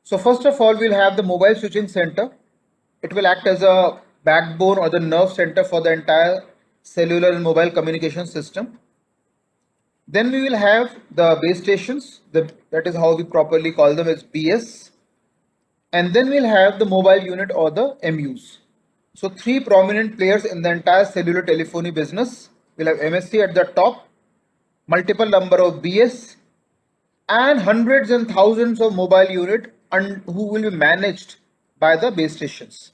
So first of all, we'll have the mobile switching center. It will act as a backbone or the nerve center for the entire cellular and mobile communication system. Then we will have the base stations, that is how we properly call them as BS. And then we'll have the mobile unit or the MUs. So three prominent players in the entire cellular telephony business. We'll have MSC at the top, multiple number of BS, and hundreds and thousands of mobile unit who will be managed by the base stations.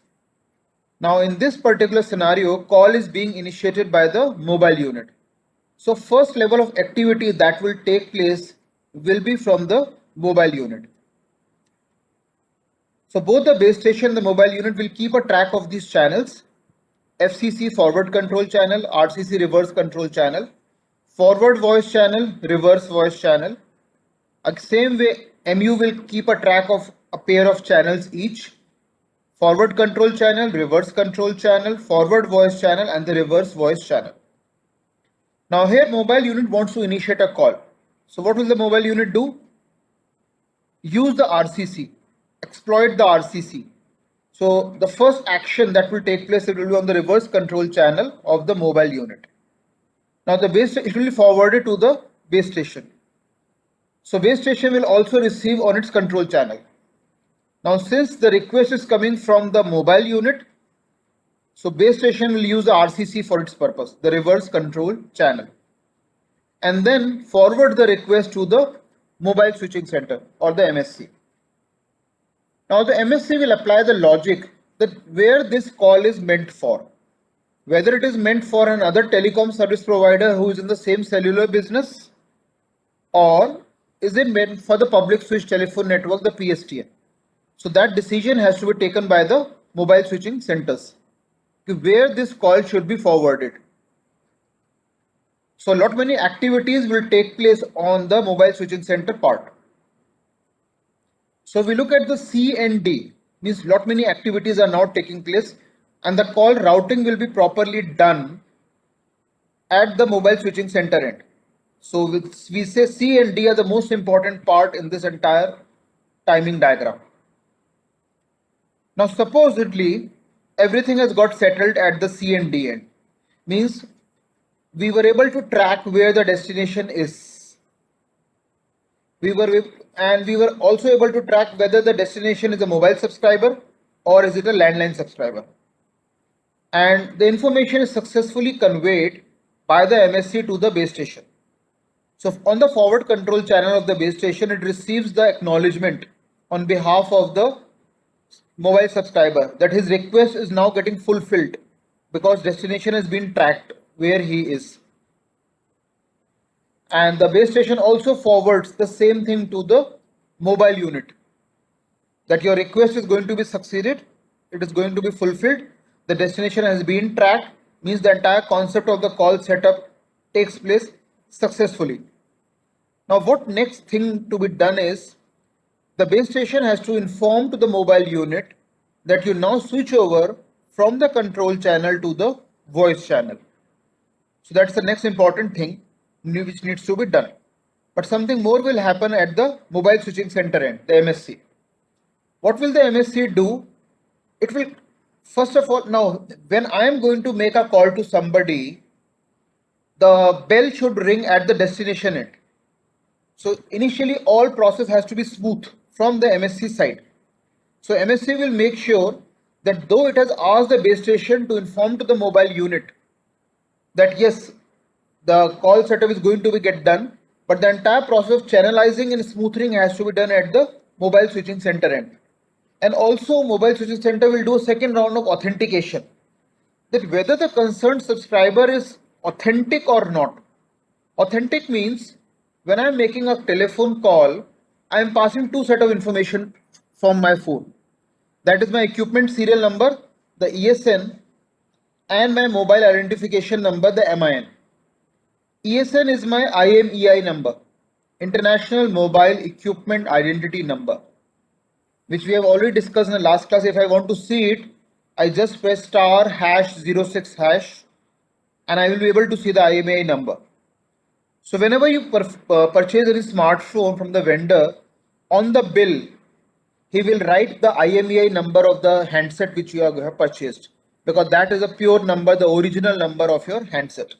Now in this particular scenario, call is being initiated by the mobile unit. So first level of activity that will take place will be from the mobile unit. So both the base station and the mobile unit will keep a track of these channels: FCC forward control channel, RCC reverse control channel, forward voice channel, reverse voice channel. Same way, MU will keep a track of a pair of channels each: forward control channel, reverse control channel, forward voice channel, and the reverse voice channel. Now here mobile unit wants to initiate a call. So what will the mobile unit do? Use the RCC, exploit the RCC. So the first action that will take place, it will be on the reverse control channel of the mobile unit. Now the base, it will be forwarded to the base station. So base station will also receive on its control channel. Now since the request is coming from the mobile unit, so base station will use the RCC for its purpose, the reverse control channel, and then forward the request to the mobile switching center or the MSC. Now the MSC will apply the logic that where this call is meant for, whether it is meant for another telecom service provider who is in the same cellular business, or is it meant for the public switch telephone network, the PSTN. So that decision has to be taken by the mobile switching centers to where this call should be forwarded. So lot many activities will take place on the mobile switching center part. So we look at the C and D, means lot many activities are now taking place, and the call routing will be properly done at the mobile switching center end. So we say C and D are the most important part in this entire timing diagram. Now supposedly everything has got settled at the C and D end, means we were able to track where the destination is. We were also able to track whether the destination is a mobile subscriber or is it a landline subscriber. And the information is successfully conveyed by the MSC to the base station. So on the forward control channel of the base station, it receives the acknowledgement on behalf of the mobile subscriber that his request is now getting fulfilled because destination has been tracked where he is. And the base station also forwards the same thing to the mobile unit that your request is going to be succeeded, it is going to be fulfilled, the destination has been tracked, means the entire concept of the call setup takes place successfully. Now what next thing to be done is the base station has to inform to the mobile unit that you now switch over from the control channel to the voice channel. So that's the next important thing which needs to be done. But something more will happen at the mobile switching center end, the MSC. What will the MSC do? It will, first of all, now when I am going to make a call to somebody, the bell should ring at the destination end. So initially all process has to be smooth from the MSC side. So MSC will make sure that though it has asked the base station to inform to the mobile unit that yes, the call setup is going to be get done, but the entire process of channelizing and smoothing has to be done at the mobile switching center end. And also mobile switching center will do a second round of authentication, that whether the concerned subscriber is authentic or not. Authentic means when I am making a telephone call, I am passing two set of information from my phone. That is my equipment serial number, the ESN, and my mobile identification number, the MIN. ESN is my IMEI number, International Mobile Equipment Identity Number, which we have already discussed in the last class. If I want to see it, I just press star #06# and I will be able to see the IMEI number. So whenever you purchase any smartphone from the vendor, on the bill, he will write the IMEI number of the handset which you have purchased, because that is a pure number, the original number of your handset.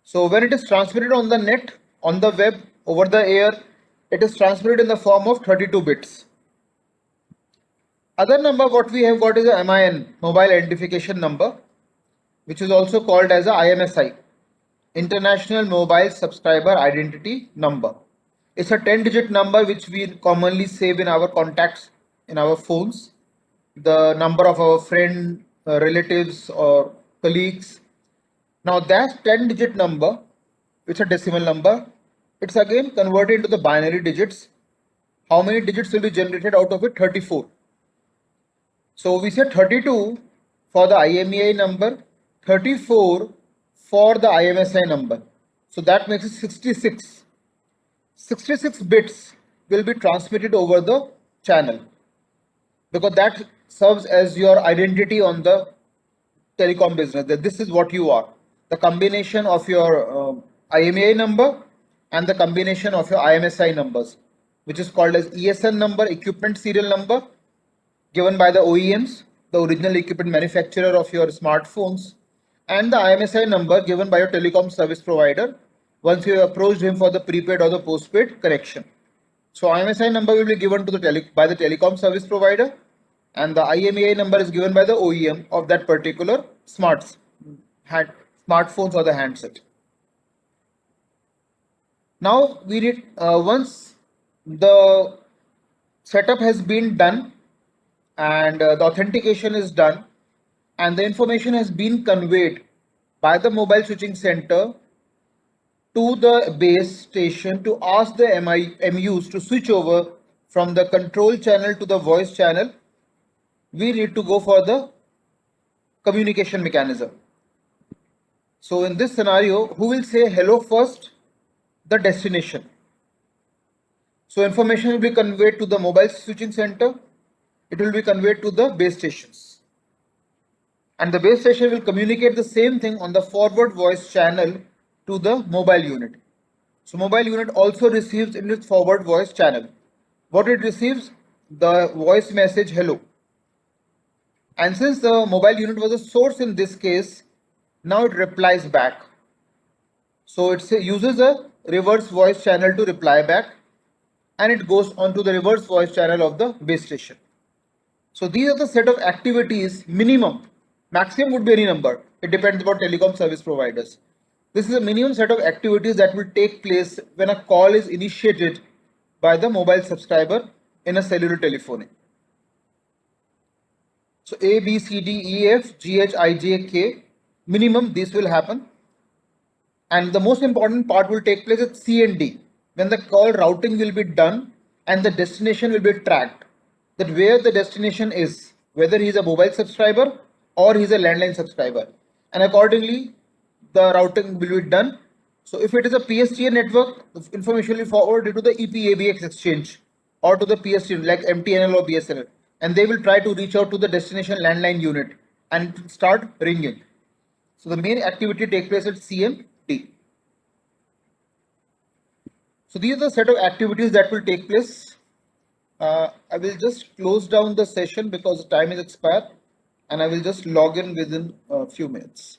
So when it is transmitted on the net, on the web, over the air, it is transmitted in the form of 32 bits. Other number what we have got is a MIN, mobile identification number, which is also called as a IMSI, International Mobile Subscriber Identity Number. It's a 10-digit number which we commonly save in our contacts in our phones, the number of our friend, relatives or colleagues. Now that 10-digit number, it's a decimal number, it's again converted into the binary digits. How many digits will be generated out of it? 34. So we said 32 for the IMEI number, 34 for the IMSI number. So that makes it 66. 66 bits will be transmitted over the channel, because that serves as your identity on the telecom business, that this is what you are. The combination of your IMEI number and the combination of your IMSI numbers, which is called as ESN number, equipment serial number, given by the OEMs, the original equipment manufacturer of your smartphones, and the IMSI number given by your telecom service provider once you approached him for the prepaid or the postpaid connection. So IMSI number will be given to the by the telecom service provider, and the IMEI number is given by the OEM of that particular smartphones or the handset. Now we need, once the setup has been done and the authentication is done and the information has been conveyed by the mobile switching center to the base station to ask the MUs to switch over from the control channel to the voice channel, we need to go for the communication mechanism. So in this scenario, who will say hello first? The destination. So information will be conveyed to the mobile switching center. It will be conveyed to the base stations. And the base station will communicate the same thing on the forward voice channel to the mobile unit. So mobile unit also receives in its forward voice channel. What it receives? The voice message hello. And since the mobile unit was a source in this case, now it replies back. So it uses a reverse voice channel to reply back, and it goes on to the reverse voice channel of the base station. So these are the set of activities, minimum. Maximum would be any number. It depends upon telecom service providers. This is a minimum set of activities that will take place when a call is initiated by the mobile subscriber in a cellular telephony. So A, B, C, D, E, F, G, H, I, J, K, minimum this will happen. And the most important part will take place at C and D, when the call routing will be done and the destination will be tracked, that where the destination is, whether he is a mobile subscriber or he is a landline subscriber, and accordingly the routing will be done. So if it is a PSTN network, the information will be forwarded to the EPABX exchange or to the PSTN like MTNL or BSNL, and they will try to reach out to the destination landline unit and start ringing. So the main activity takes place at C and D. So these are the set of activities that will take place. I will just close down the session because time is expired, and I will just log in within a few minutes.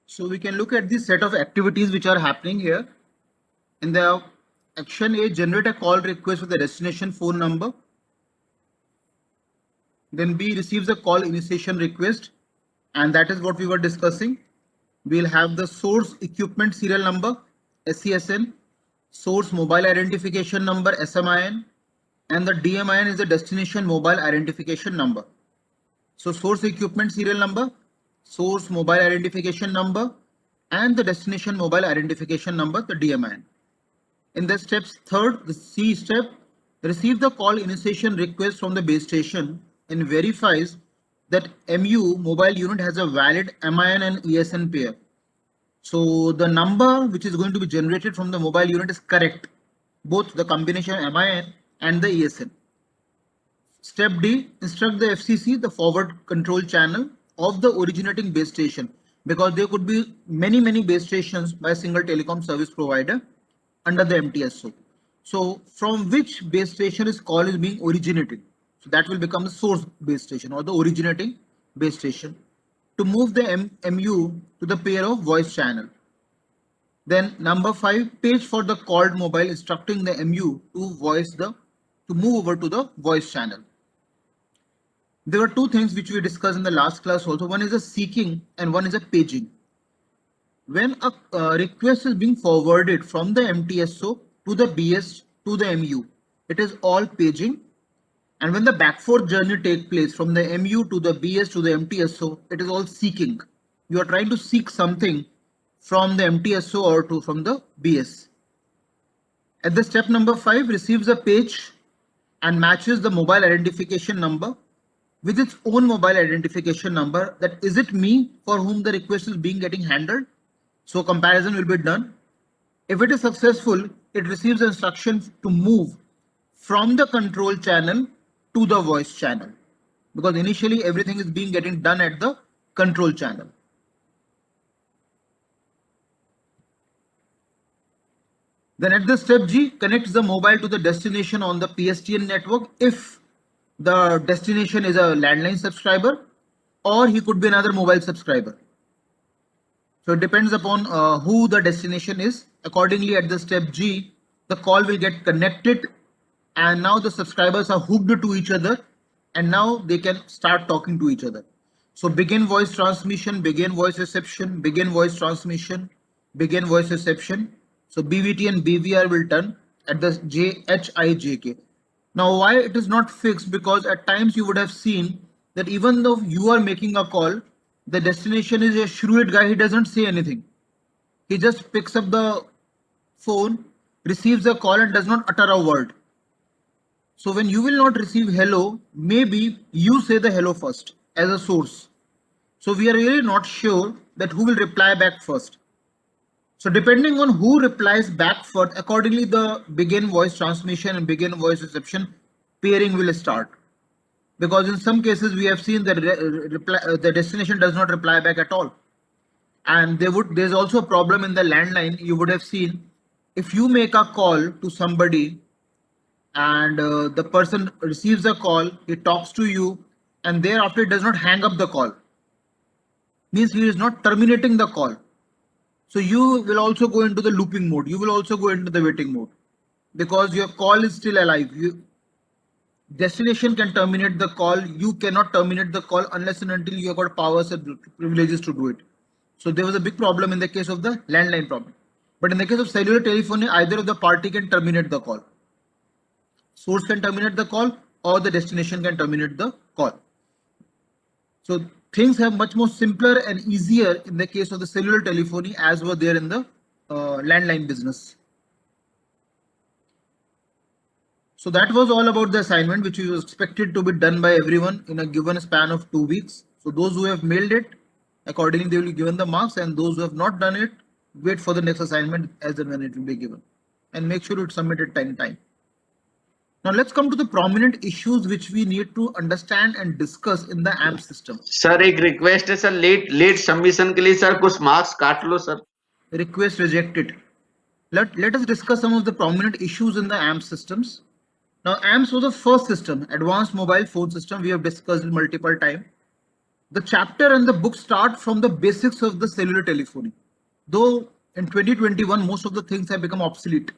So we can look at this set of activities which are happening here. In the action A, generate a call request with the destination phone number. Then B, receives a call initiation request, and that is what we were discussing. We'll have the source equipment serial number, SESN, source mobile identification number, SMIN, and the DMIN is the destination mobile identification number. So source equipment serial number, source mobile identification number, and the destination mobile identification number, the DMIN. In the steps third, the C step, receive the call initiation request from the base station and verifies that MU mobile unit has a valid MIN and ESN pair. So the number which is going to be generated from the mobile unit is correct, both the combination MIN and the ESN. Step D, instruct the FCC, the forward control channel of the originating base station, because there could be many base stations by a single telecom service provider under the MTSO. So from which base station is call is being originated. So that will become the source base station or the originating base station to move the MU to the pair of voice channel. Then number 5, page for the called mobile instructing the MU to move over to the voice channel. There were two things which we discussed in the last class also. One is a seeking and one is a paging. When a request is being forwarded from the MTSO to the BS to the MU, it is all paging. And when the backforth journey takes place from the MU to the BS to the MTSO, it is all seeking. You are trying to seek something from the MTSO or from the BS. At the step number 5, receives a page and matches the mobile identification number with its own mobile identification number, that is it me for whom the request is getting handled. So comparison will be done. If it is successful, it receives the instruction to move from the control channel to the voice channel, because initially everything is getting done at the control channel. Then at the step G, connects the mobile to the destination on the PSTN network if the destination is a landline subscriber, or he could be another mobile subscriber. So it depends upon who the destination is. Accordingly, at the step G, the call will get connected and now the subscribers are hooked to each other and now they can start talking to each other. So begin voice transmission, begin voice reception, begin voice transmission, begin voice reception. So BVT and BVR will turn at the JHIJK. Now why it is not fixed? Because at times you would have seen that even though you are making a call, the destination is a shrewd guy, he doesn't say anything. He just picks up the phone, receives the call and does not utter a word. So when you will not receive hello, maybe you say the hello first as a source. So we are really not sure that who will reply back first. So depending on who replies back first, accordingly the begin voice transmission and begin voice reception pairing will start. Because in some cases we have seen that the destination does not reply back at all. And there's also a problem in the landline. You would have seen, if you make a call to somebody and the person receives a call, he talks to you and thereafter it does not hang up the call, means he is not terminating the call. So you will also go into the looping mode. You will also go into the waiting mode because your call is still alive. Destination can terminate the call. You cannot terminate the call unless and until you have got powers and privileges to do it. So there was a big problem in the case of the landline problem. But in the case of cellular telephony, either of the party can terminate the call. Source can terminate the call or the destination can terminate the call. So things have much more simpler and easier in the case of the cellular telephony as were there in the landline business. So that was all about the assignment, which was expected to be done by everyone in a given span of 2 weeks. So those who have mailed it, accordingly they will be given the marks, and those who have not done it, wait for the next assignment as and when it will be given, and make sure it submitted in time. Now let's come to the prominent issues which we need to understand and discuss in the AMP system. Sir एक request है sir, late submission के लिए sir कुछ marks काट लो sir. Request rejected. Let us discuss some of the prominent issues in the AMP systems. Now AMPS was the first system, advanced mobile phone system. We have discussed it multiple times. The chapter and the book start from the basics of the cellular telephony. Though in 2021 most of the things have become obsolete.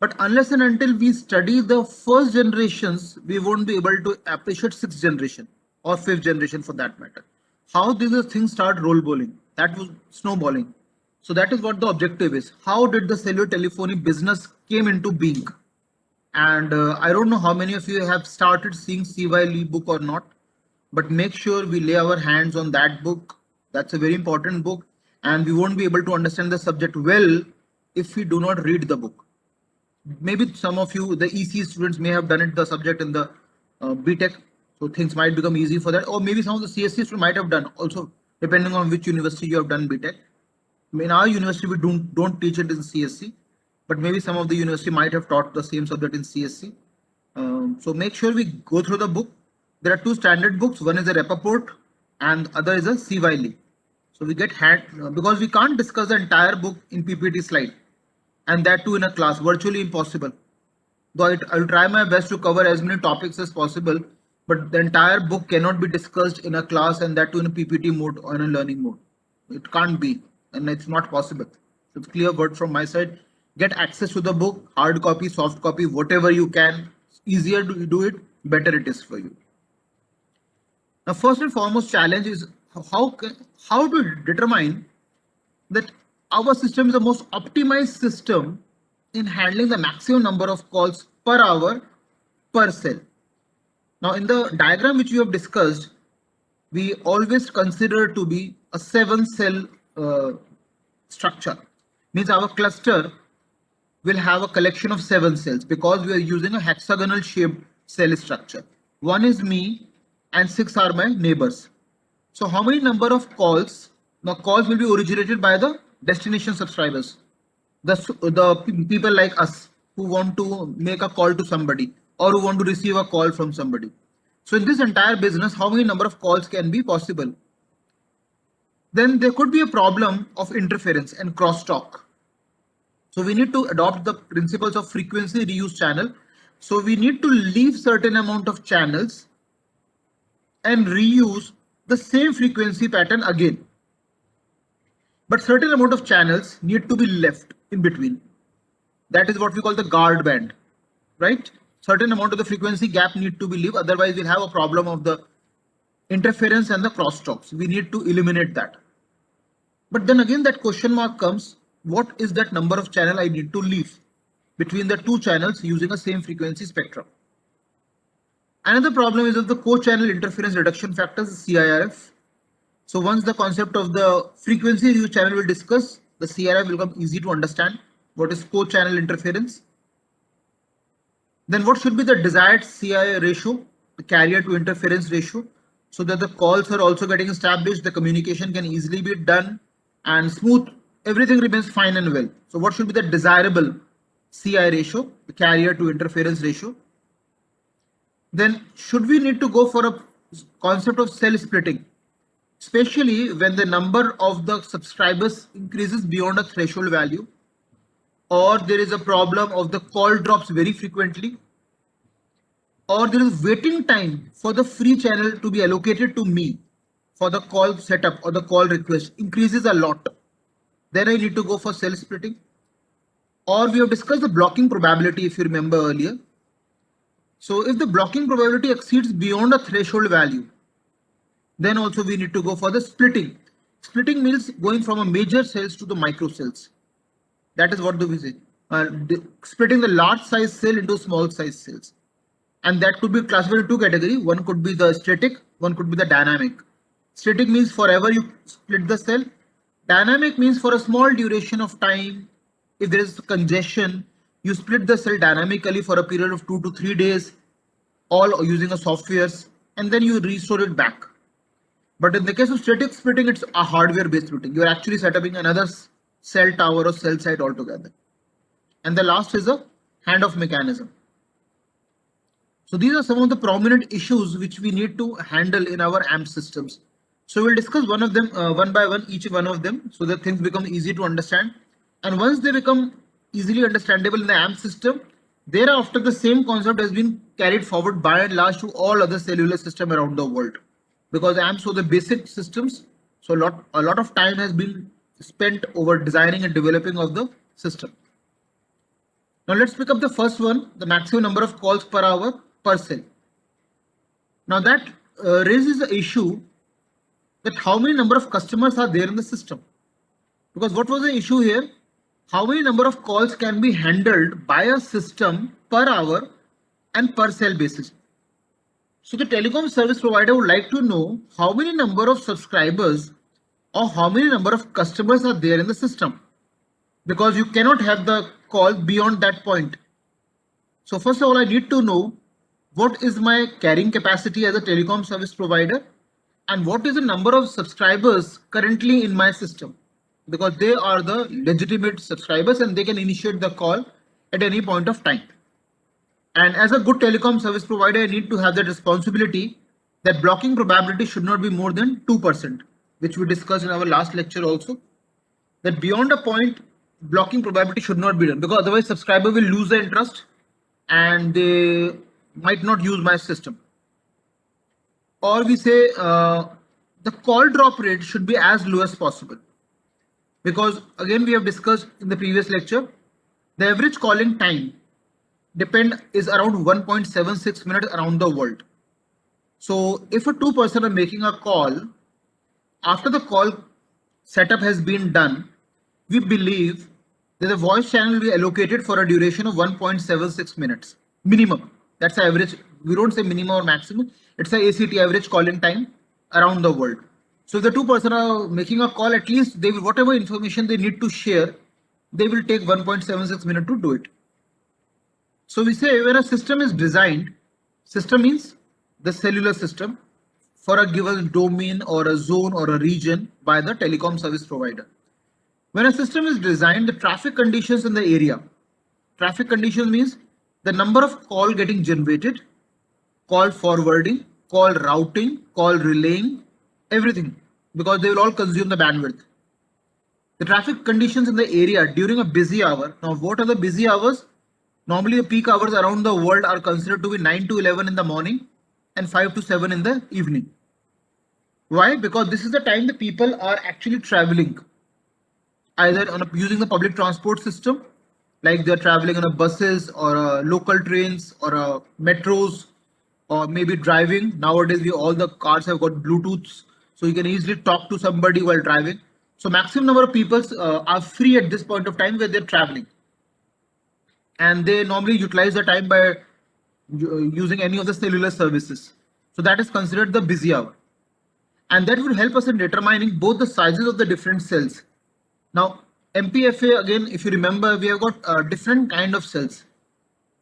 But unless and until we study the first generations, we won't be able to appreciate sixth generation or fifth generation for that matter. How did the things start roll bowling? That was snowballing. So that is what the objective is. How did the cellular telephony business came into being? And I don't know how many of you have started seeing CY Lee book or not, but make sure we lay our hands on that book. That's a very important book, and we won't be able to understand the subject well if we do not read the book. Maybe some of you, the EC students, may have done it the subject in the BTech, so things might become easy for that, or maybe some of the CSC students might have done also, depending on which university you have done BTech. In our university, we don't teach it in CSC, but maybe some of the university might have taught the same subject in CSC. So make sure we go through the book. There are two standard books. One is a Rappaport and other is a C. Wiley. So we get because we can't discuss the entire book in PPT slide, and that too in a class, virtually impossible. Though I'll try my best to cover as many topics as possible, but the entire book cannot be discussed in a class, and that too in a PPT mode or in a learning mode. It can't be, and it's not possible. So it's clear word from my side. Get access to the book, hard copy, soft copy, whatever you can. Easier to do it, better it is for you. Now, first and foremost challenge is how to determine that our system is the most optimized system in handling the maximum number of calls per hour per cell. Now, in the diagram which we have discussed, we always consider to be a 7-cell structure. Means our cluster will have a collection of 7 cells because we are using a hexagonal shaped cell structure. 1 is me and 6 are my neighbors. So how many number of calls? Now calls will be originated by the destination subscribers, the people like us who want to make a call to somebody or who want to receive a call from somebody. So in this entire business, how many number of calls can be possible? Then there could be a problem of interference and crosstalk. So we need to adopt the principles of frequency reuse channel. So we need to leave certain amount of channels and reuse the same frequency pattern again. But certain amount of channels need to be left in between. That is what we call the guard band, right? Certain amount of the frequency gap need to be left. Otherwise, we'll have a problem of the interference and the crosstalks. We need to eliminate that. But then again, that question mark comes, what is that number of channel I need to leave between the two channels using a same frequency spectrum? Another problem is of the co-channel interference reduction factors, CIRF. So once the concept of the frequency reuse channel will discuss, the CIRF will become easy to understand. What is co-channel interference? Then what should be the desired CI ratio, the carrier to interference ratio, so that the calls are also getting established, the communication can easily be done and smooth, everything remains fine and well. So what should be the desirable CI ratio, the carrier to interference ratio? Then should we need to go for a concept of cell splitting, especially when the number of the subscribers increases beyond a threshold value, or there is a problem of the call drops very frequently, or there is waiting time for the free channel to be allocated to me for the call setup or the call request increases a lot. Then I need to go for cell splitting. Or we have discussed the blocking probability if you remember earlier. So if the blocking probability exceeds beyond a threshold value, then also we need to go for the splitting. Splitting means going from a major cells to the micro cells. That is what we say. Splitting the large size cell into small size cells. And that could be classified in two categories. One could be the static, one could be the dynamic. Static means forever you split the cell. Dynamic means for a small duration of time. If there is congestion, you split the cell dynamically for a period of 2 to 3 days, all using a softwares, and then you restore it back. But in the case of static splitting, it's a hardware based splitting. You're actually setting another cell tower or cell site altogether. And the last is a handoff mechanism. So these are some of the prominent issues which we need to handle in our AMP systems. So we'll discuss one of them one by one, each one of them, so that things become easy to understand. And once they become easily understandable in the AMP system, thereafter the same concept has been carried forward by and large to all other cellular systems around the world. Because AMPs are the basic systems, so a lot of time has been spent over designing and developing of the system. Now let's pick up the first one, the maximum number of calls per hour per cell. Now that raises the issue that how many number of customers are there in the system. Because what was the issue here? How many number of calls can be handled by a system per hour and per cell basis. So the telecom service provider would like to know how many number of subscribers or how many number of customers are there in the system, because you cannot have the call beyond that point. So first of all, I need to know what is my carrying capacity as a telecom service provider and what is the number of subscribers currently in my system. because they are the legitimate subscribers and they can initiate the call at any point of time. And as a good telecom service provider, I need to have that responsibility that blocking probability should not be more than 2%, which we discussed in our last lecture also. That beyond a point, blocking probability should not be done, because otherwise subscriber will lose the interest and they might not use my system. Or we say the call drop rate should be as low as possible, because again we have discussed in the previous lecture, the average calling time is around 1.76 minutes around the world. So if a two person are making a call, after the call setup has been done, we believe that the voice channel will be allocated for a duration of 1.76 minutes minimum. That's the average. We don't say minimum or maximum. It's a ACT, average calling time around the world. So if the two person are making a call, at least they will, whatever information they need to share, they will take 1.76 minutes to do it. So we say when a system is designed, system means the cellular system for a given domain or a zone or a region by the telecom service provider. When a system is designed, the traffic conditions in the area. Traffic conditions means the number of call getting generated, call forwarding, call routing, call relaying, everything, because they will all consume the bandwidth. The traffic conditions in the area during a busy hour. Now, what are the busy hours? Normally, the peak hours around the world are considered to be 9 to 11 in the morning and 5 to 7 in the evening. Why? Because this is the time the people are actually traveling, either using the public transport system, like they're traveling on a buses or local trains or metros, or maybe driving. Nowadays, all the cars have got Bluetooths, so you can easily talk to somebody while driving. So maximum number of people are free at this point of time where they're traveling, and they normally utilize the time by using any of the cellular services. So that is considered the busy hour, and that will help us in determining both the sizes of the different cells. Now, MPFA, again, if you remember, we have got different kind of cells.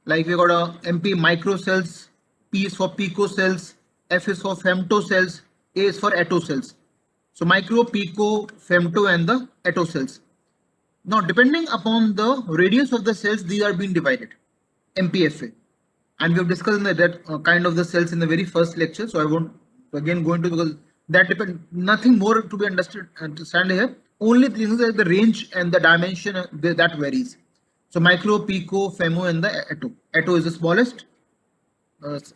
Like we got a MP micro cells, P is for pico cells, F is for femto cells, A is for atto cells. So micro, pico, femto, and the atto cells. Now, depending upon the radius of the cells, these are being divided. MPFA, and we have discussed that kind of the cells in the very first lecture. So I won't again go into, because that depend, nothing more to be understand here. Only thing is that the range and the dimension that varies. So micro, pico, femo, and the atto. Atto is the smallest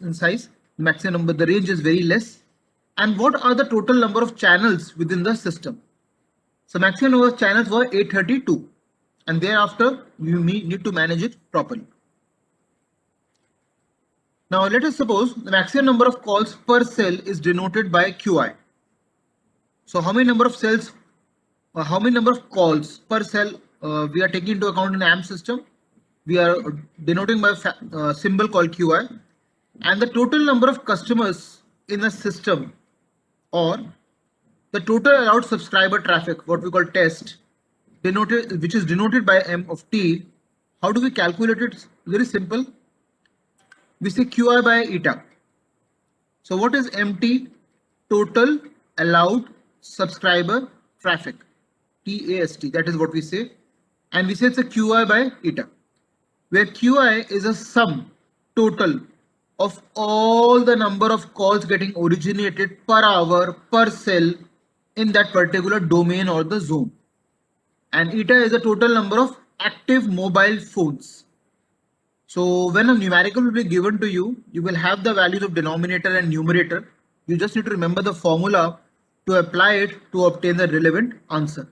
in size. Maximum number, the range is very less. And what are the total number of channels within the system? So maximum number of channels were 832, and thereafter you need to manage it properly. Now let us suppose the maximum number of calls per cell is denoted by QI. So how many number of cells, how many number of calls per cell we are taking into account in AMP system? We are denoting by a symbol called QI, and the total number of customers in a system, or the total allowed subscriber traffic, what we call test, denoted, which is denoted by M of T. How do we calculate it? Very simple. We say QI by eta. So what is MT? Total allowed subscriber traffic, TAST, that is what we say, and we say it's a QI by eta, where QI is a sum total of all the number of calls getting originated per hour per cell in that particular domain or the zone, and eta is the total number of active mobile phones. So when a numerical will be given to you, you will have the values of denominator and numerator. You just need to remember the formula to apply it to obtain the relevant answer.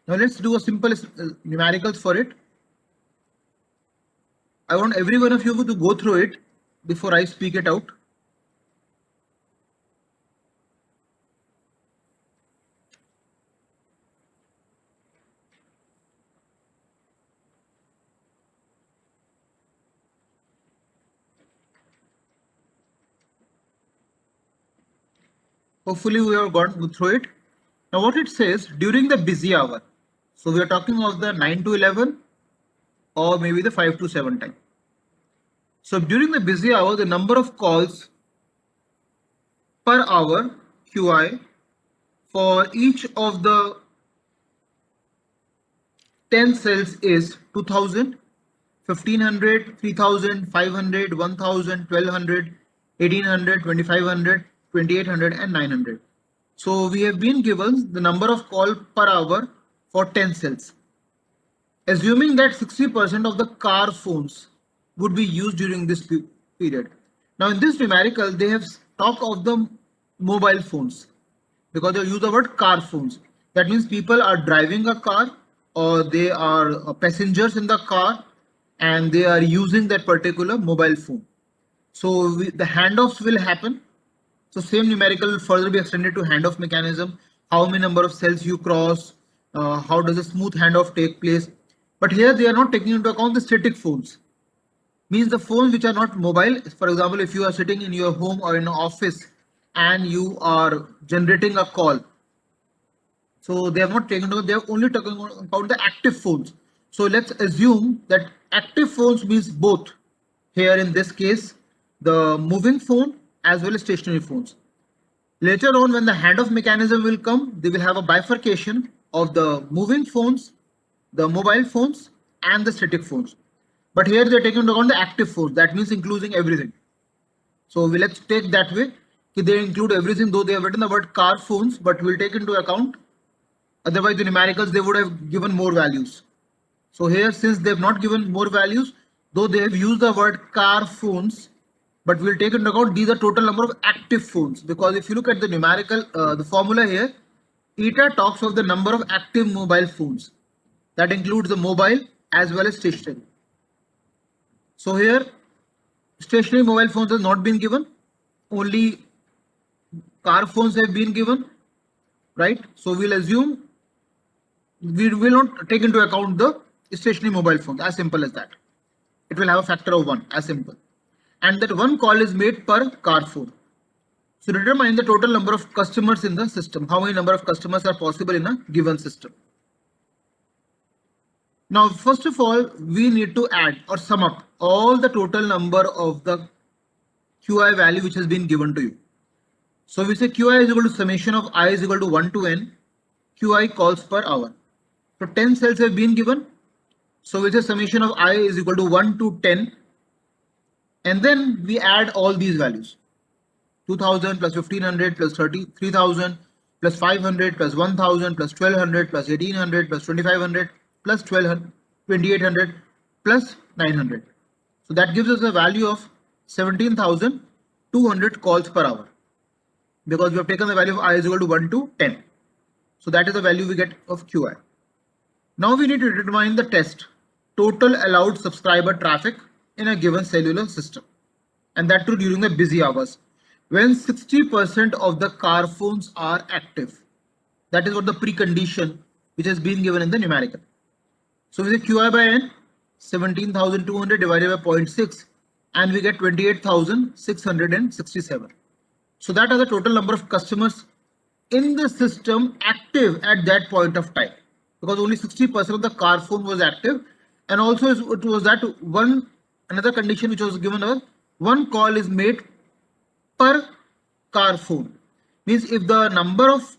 Now let's do a simple numericals for it. I want every one of you to go through it before I speak it out. Hopefully we have gone through it. Now what it says, during the busy hour. So we are talking of the 9 to 11 or maybe the 5 to 7 time. So during the busy hour, the number of calls per hour QI for each of the 10 cells is 2000, 1500, 3000, 500, 1000, 1200, 1800, 2500, 2800 and 900. So we have been given the number of call per hour for 10 cells. Assuming that 60% of the car phones would be used during this period. Now in this numerical, they have talk of the mobile phones because they use the word car phones. That means people are driving a car or they are passengers in the car and they are using that particular mobile phone. So the handoffs will happen. So same numerical will further be extended to handoff mechanism, how many number of cells you cross, how does a smooth handoff take place. But here they are not taking into account the static phones. Means the phones which are not mobile. For example, if you are sitting in your home or in an office and you are generating a call. So they have not taken into, they have only taken into account the active phones. So let's assume that active phones means both. Here in this case, the moving phone as well as stationary phones. Later on, when the handoff mechanism will come, they will have a bifurcation of the moving phones, the mobile phones, and the static phones. But here they are taking into account the active phones. That means including everything. So let's take that way. They include everything, though they have written the word car phones, but we'll take into account. Otherwise, the numericals they would have given more values. So here, since they have not given more values, though they have used the word car phones, but we'll take into account these are total number of active phones, because if you look at the numerical, the formula here, eta talks of the number of active mobile phones. That includes the mobile as well as stationary. So here, stationary mobile phones have not been given, only car phones have been given, right? So we'll assume we will not take into account the stationary mobile phones, as simple as that. It will have a factor of 1, as simple. And that one call is made per car phone. So determine the total number of customers in the system. How many number of customers are possible in a given system? Now, first of all, we need to add or sum up all the total number of the QI value which has been given to you. So we say QI is equal to summation of I is equal to 1 to n QI calls per hour. So 10 cells have been given. So we say summation of I is equal to 1 to 10. And then we add all these values. 2000 plus 1500 plus 3000 plus 500 plus 1000 plus 1200 plus 1800 plus 2500 plus 2800 plus 900. So that gives us a value of 17,200 calls per hour, because we have taken the value of I is equal to 1 to 10. So that is the value we get of QI. Now we need to determine the test total allowed subscriber traffic in a given cellular system, and that too during the busy hours when 60% of the car phones are active. That is what the precondition which has been given in the numerical. So we say QI by n 17,200 divided by 0.6 and we get 28,667. So that are the total number of customers in the system active at that point of time, because only 60% of the car phone was active. And also it was that another condition which was given us, one call is made per car phone. Means if the number of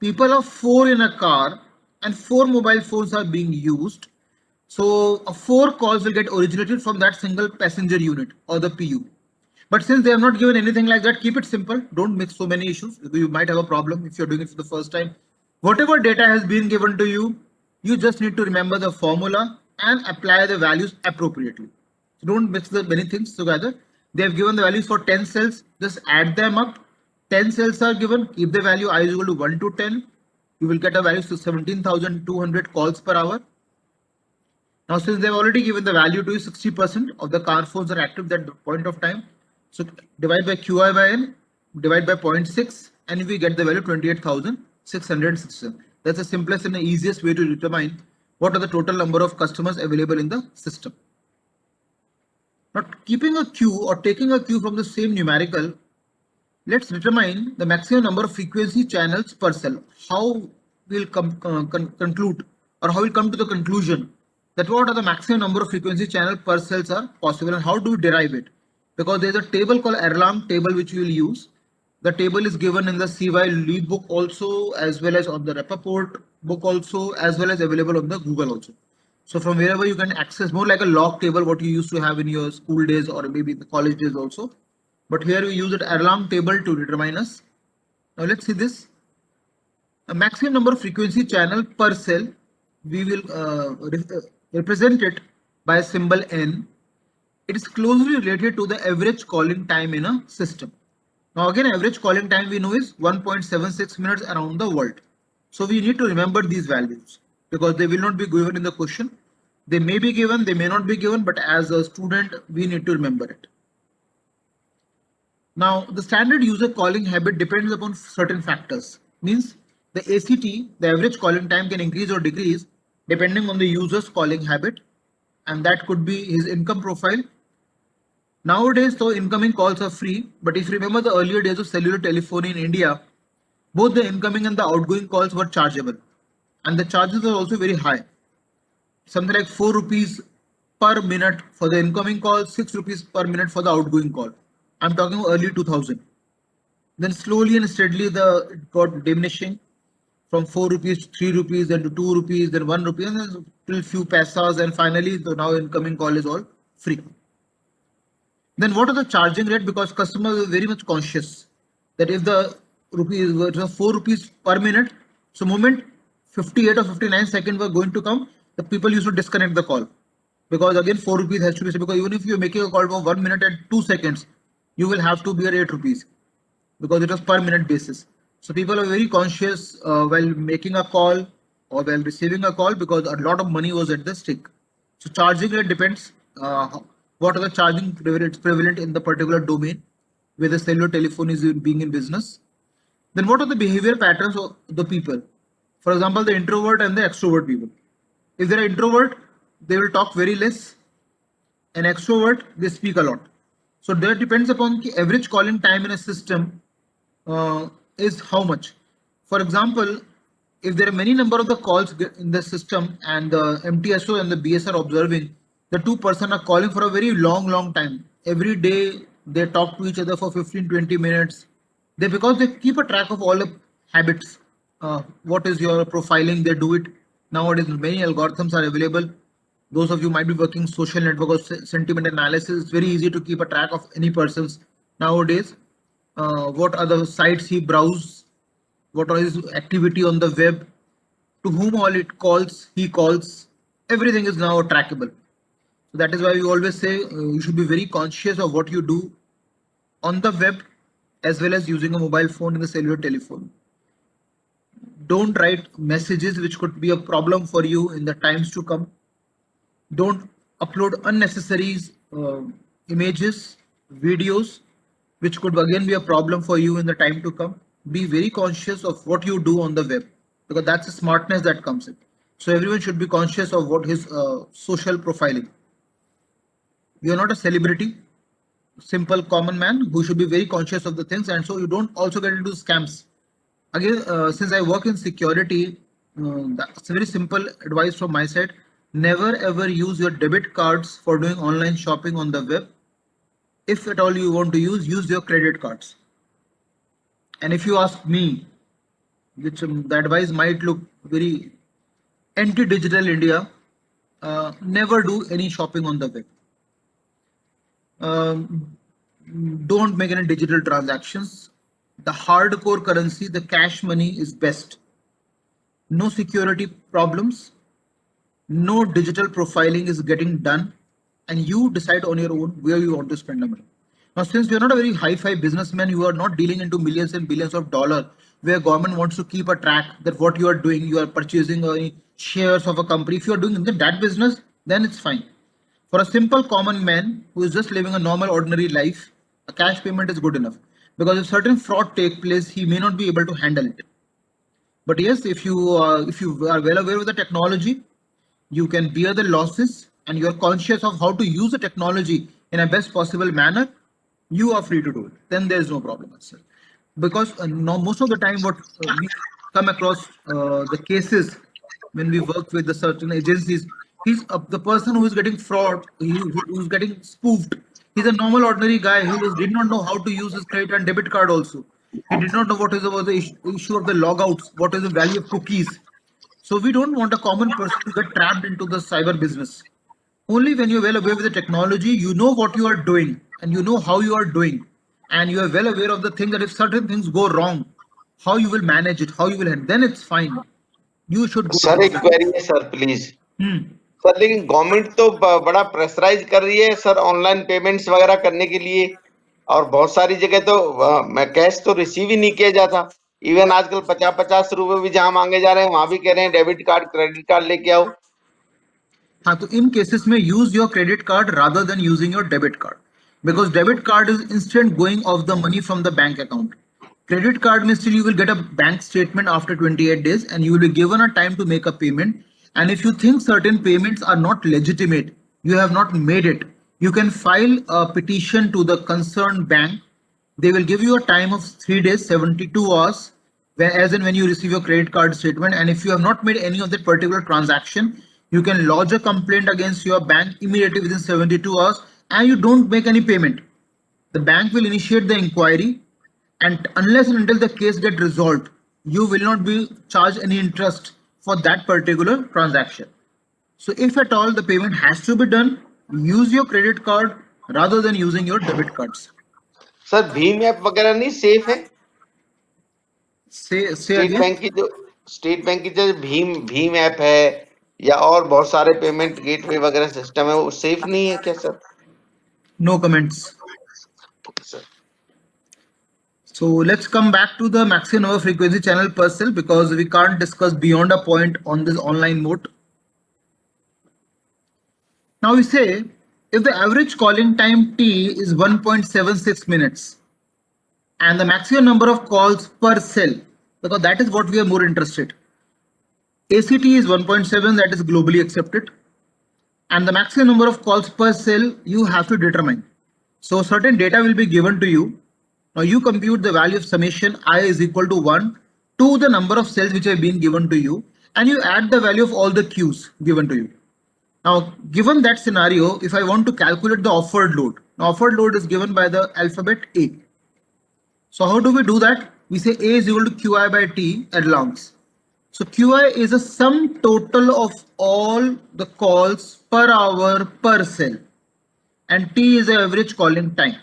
people are 4 in a car and 4 mobile phones are being used, so 4 calls will get originated from that single passenger unit or the PU. But since they have not given anything like that, keep it simple. Don't mix so many issues. You might have a problem if you're doing it for the first time. Whatever data has been given to you, you just need to remember the formula and apply the values appropriately. So don't mix the many things together. They have given the values for 10 cells. Just add them up. 10 cells are given. Keep the value I is equal to 1 to 10. You will get a value to 17,200 calls per hour. Now, since they've already given the value to you, 60% of the car phones are active at that point of time. So divide by QI by n, divide by 0.6, and we get the value 28,667. That's the simplest and the easiest way to determine what are the total number of customers available in the system. Now, keeping a Q or taking a Q from the same numerical, let's determine the maximum number of frequency channels per cell. How we'll conclude, or how we'll come to the conclusion that what are the maximum number of frequency channel per cells are possible, and how do we derive it? Because there's a table called Erlang table which we will use. The table is given in the CY lead book also, as well as on the Rappaport book also, as well as available on the Google also. So from wherever you can access, more like a log table, what you used to have in your school days or maybe the college days also. But here we use it alarm table to determine us. Now let's see this. A maximum number of frequency channel per cell. We will represent it by a symbol N. It is closely related to the average calling time in a system. Now again, average calling time we know is 1.76 minutes around the world. So we need to remember these values because they will not be given in the question. They may be given, they may not be given, but as a student, we need to remember it. Now, the standard user calling habit depends upon certain factors. Means the ACT, the average calling time, can increase or decrease depending on the user's calling habit, and that could be his income profile. Nowadays, though, incoming calls are free, but if you remember the earlier days of cellular telephony in India, both the incoming and the outgoing calls were chargeable, and the charges are also very high. Something like 4 rupees per minute for the incoming call, 6 rupees per minute for the outgoing call. I'm talking early 2000. Then slowly and steadily it got diminishing from 4 rupees to 3 rupees, then to 2 rupees, then 1 rupee, and then till few paisas, and finally the now incoming call is all free. Then what are the charging rate? Because customers are very much conscious that if the rupees were 4 rupees per minute, so moment 58 or 59 seconds were going to come, the people used to disconnect the call. Because again 4 rupees has to be, because even if you're making a call for 1 minute and 2 seconds, you will have to be at 8 rupees because it was per minute basis. So people are very conscious while making a call or while receiving a call because a lot of money was at the stake. So charging rate depends what are the charging rates prevalent in the particular domain where the cellular telephone is being in business. Then what are the behavior patterns of the people? For example, the introvert and the extrovert people. If they're introvert, they will talk very less. An extrovert, they speak a lot. So that depends upon the average calling time in a system is how much. For example, if there are many number of the calls in the system and the MTSO and the BS are observing, the two person are calling for a very long time. Every day they talk to each other for 15-20 minutes. Because they keep a track of all the habits. What is your profiling? They do it nowadays. Many algorithms are available. Those of you might be working social network or sentiment analysis. It's very easy to keep a track of any person's nowadays. What are the sites he browses? What are his activity on the web? To whom all it calls, he calls. Everything is now trackable. So that is why we always say you should be very conscious of what you do on the web as well as using a mobile phone in the cellular telephone. Don't write messages which could be a problem for you in the times to come. Don't upload unnecessary images, videos, which could again be a problem for you in the time to come. Be very conscious of what you do on the web because that's a smartness that comes in. So everyone should be conscious of what his social profiling. You are not a celebrity, simple common man who should be very conscious of the things, and so you don't also get into scams. Again, since I work in security, that's a very simple advice from my side. Never ever use your debit cards for doing online shopping on the web. If at all you want to use your credit cards. And if you ask me, which the advice might look very anti-digital India, never do any shopping on the web. Don't make any digital transactions. The hardcore currency, the cash money is best. No security problems. No digital profiling is getting done, and you decide on your own where you want to spend the money. Now, since you're not a very high-fi businessman, you are not dealing into millions and billions of dollars, where government wants to keep a track that what you are doing, you are purchasing shares of a company. If you are doing that business, then it's fine. For a simple common man who is just living a normal, ordinary life, a cash payment is good enough. Because if certain fraud take place, he may not be able to handle it. But yes, if you are well aware of the technology, you can bear the losses and you are conscious of how to use the technology in a best possible manner, you are free to do it. Then there is no problem. Because now most of the time what we come across the cases when we work with the certain agencies, he's the person who is getting fraud, who's getting spoofed. He's a normal ordinary guy who did not know how to use his credit and debit card also. He did not know what is about the issue of the logouts, what is the value of cookies. So we don't want a common person to get trapped into the cyber business. Only when you're well aware with the technology, you know what you are doing and you know how you are doing, and you are well aware of the thing that if certain things go wrong, how you will manage it, how you will handle, then it's fine. You should go sir this एक way. Query है sir please. Sir लेकिन government तो बड़ा pressurise कर रही है sir online payments वगैरह करने के लिए, और बहुत सारी जगह तो मैं कैश तो रिसीव ही नहीं किया जाता। इवन आजकल 50-50 रुपए भी जहां मांगे जा रहे हैं वहां भी कह रहे हैं डेबिट कार्ड क्रेडिट कार्ड लेके आओ। हाँ, तो इन केसेस में use your credit card rather than using your debit card, because debit card is instant going of the money from the bank account. Credit card means still you will get a bank statement after 28 days and you will be given a time to make a payment. And if you think certain payments are not legitimate, you have not made it, you can file a petition to the concerned bank. They will give you a time of 3 days, 72 hours, as in when you receive your credit card statement. And if you have not made any of that particular transaction, you can lodge a complaint against your bank immediately within 72 hours, and you don't make any payment. The bank will initiate the inquiry, and unless and until the case get resolved, you will not be charged any interest for that particular transaction. So if at all the payment has to be done, use your credit card rather than using your debit cards. Sir Bhim app वगैरह नहीं safe है? Say state again. Bank की जो Bhim app है या और बहुत सारे पेमेंट गेटवे वगैरह सिस्टम है, वो सेफ नहीं है क्या sir? No comments. Sir So let's come back to the maximum number frequency channel per cell, because we can't discuss beyond a point on this online mode. Now we say if the average calling time T is 1.76 minutes and the maximum number of calls per cell, because that is what we are more interested. ACT is 1.7, that is globally accepted, and the maximum number of calls per cell you have to determine. So certain data will be given to you. Now you compute the value of summation I is equal to 1 to the number of cells which have been given to you, and you add the value of all the queues given to you. Now, given that scenario, if I want to calculate the offered load, now offered load is given by the alphabet A. So how do we do that? We say A is equal to Qi by T at longs. So Qi is a sum total of all the calls per hour per cell, and T is the average calling time.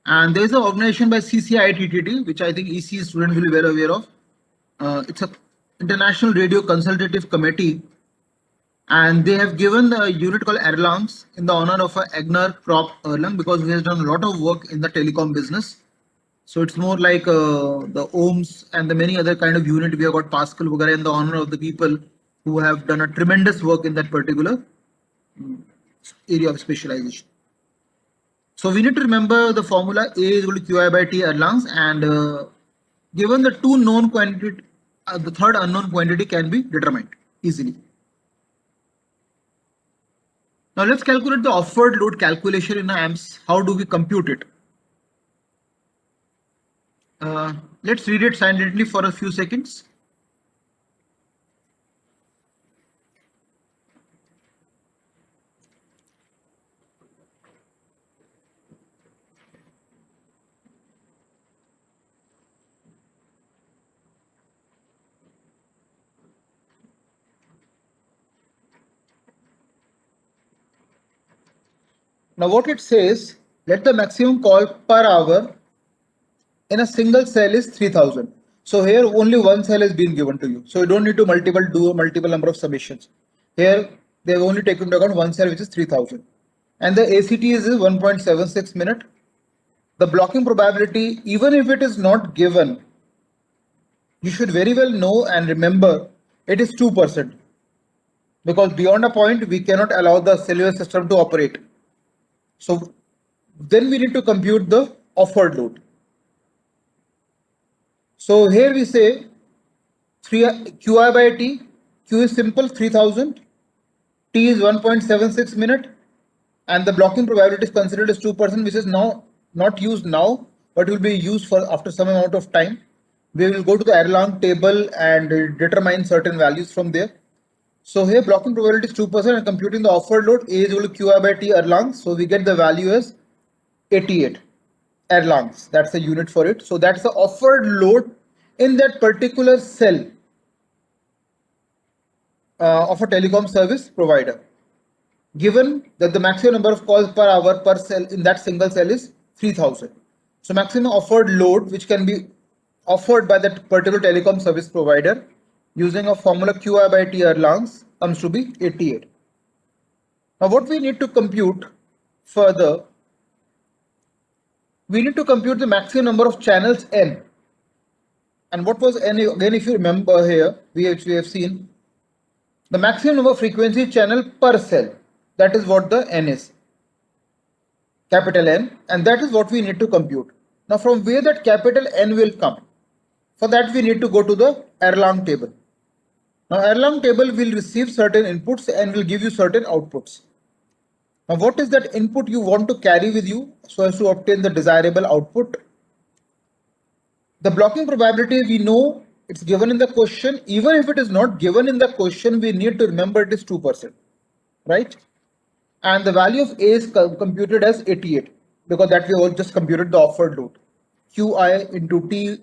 And there is an organization by CCITTT, which I think EC students will be well aware of. It's a International Radio Consultative Committee, and they have given a unit called Erlangs in the honor of Agnar Krop Erlang, because he has done a lot of work in the telecom business. So it's more like the ohms and the many other kind of unit. We have got Pascal Vagara in the honor of the people who have done a tremendous work in that particular area of specialization. So we need to remember the formula A is equal to Qi by T Erlangs, and given the two known quantity, the third unknown quantity can be determined easily. Now let's calculate the offered load calculation in amps. How do we compute it? Let's read it silently for a few seconds. Now what it says, let the maximum call per hour in a single cell is 3000. So here only one cell has been given to you. So you don't need to do a multiple number of submissions. Here they have only taken into account one cell, which is 3000. And the ACT is 1.76 minute. The blocking probability, even if it is not given, you should very well know and remember it is 2%. Because beyond a point, we cannot allow the cellular system to operate. So then we need to compute the offered load. So here we say Qi by T, Q is simple 3000, T is 1.76 minute, and the blocking probability is considered as 2%, which is now not used now, but will be used for after some amount of time. We will go to the Erlang table and determine certain values from there. So here blocking probability is 2%, and computing the offered load A is equal to Qi by T Erlang. So we get the value as 88 Erlangs. That's the unit for it. So that's the offered load in that particular cell. of a telecom service provider. Given that the maximum number of calls per hour per cell in that single cell is 3000. So maximum offered load which can be offered by that particular telecom service provider using a formula QI by T Erlang's comes to be 88. Now what we need to compute further, we need to compute the maximum number of channels n. And what was n again? If you remember here, we have seen the maximum number of frequency channel per cell. That is what the n is, capital N, and that is what we need to compute. Now from where that capital N will come? For that we need to go to the Erlang table. Now Erlang table will receive certain inputs and will give you certain outputs. Now what is that input you want to carry with you so as to obtain the desirable output? The blocking probability, we know it's given in the question. Even if it is not given in the question, we need to remember it is 2%, right? And the value of A is computed as 88 because that we all just computed the offered load. Qi into T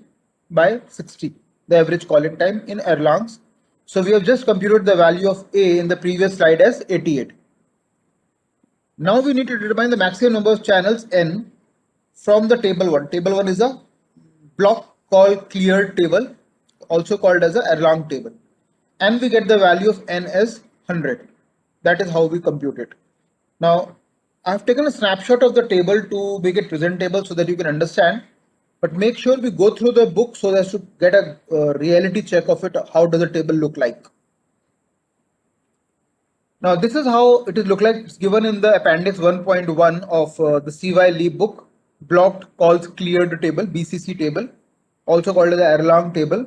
by 60, the average calling time in Erlang's. So we have just computed the value of A in the previous slide as 88. Now we need to determine the maximum number of channels n from the table 1. Table 1 is a block called cleared table, also called as a Erlang table. And we get the value of n as 100. That is how we compute it. Now, I have taken a snapshot of the table to make it presentable so that you can understand, but make sure we go through the book so as to get a reality check of it. How does the table look like? Now, this is how it is look like. It's given in the appendix 1.1 of the CY Lee book, blocked calls cleared table, BCC table, also called as the Erlang table.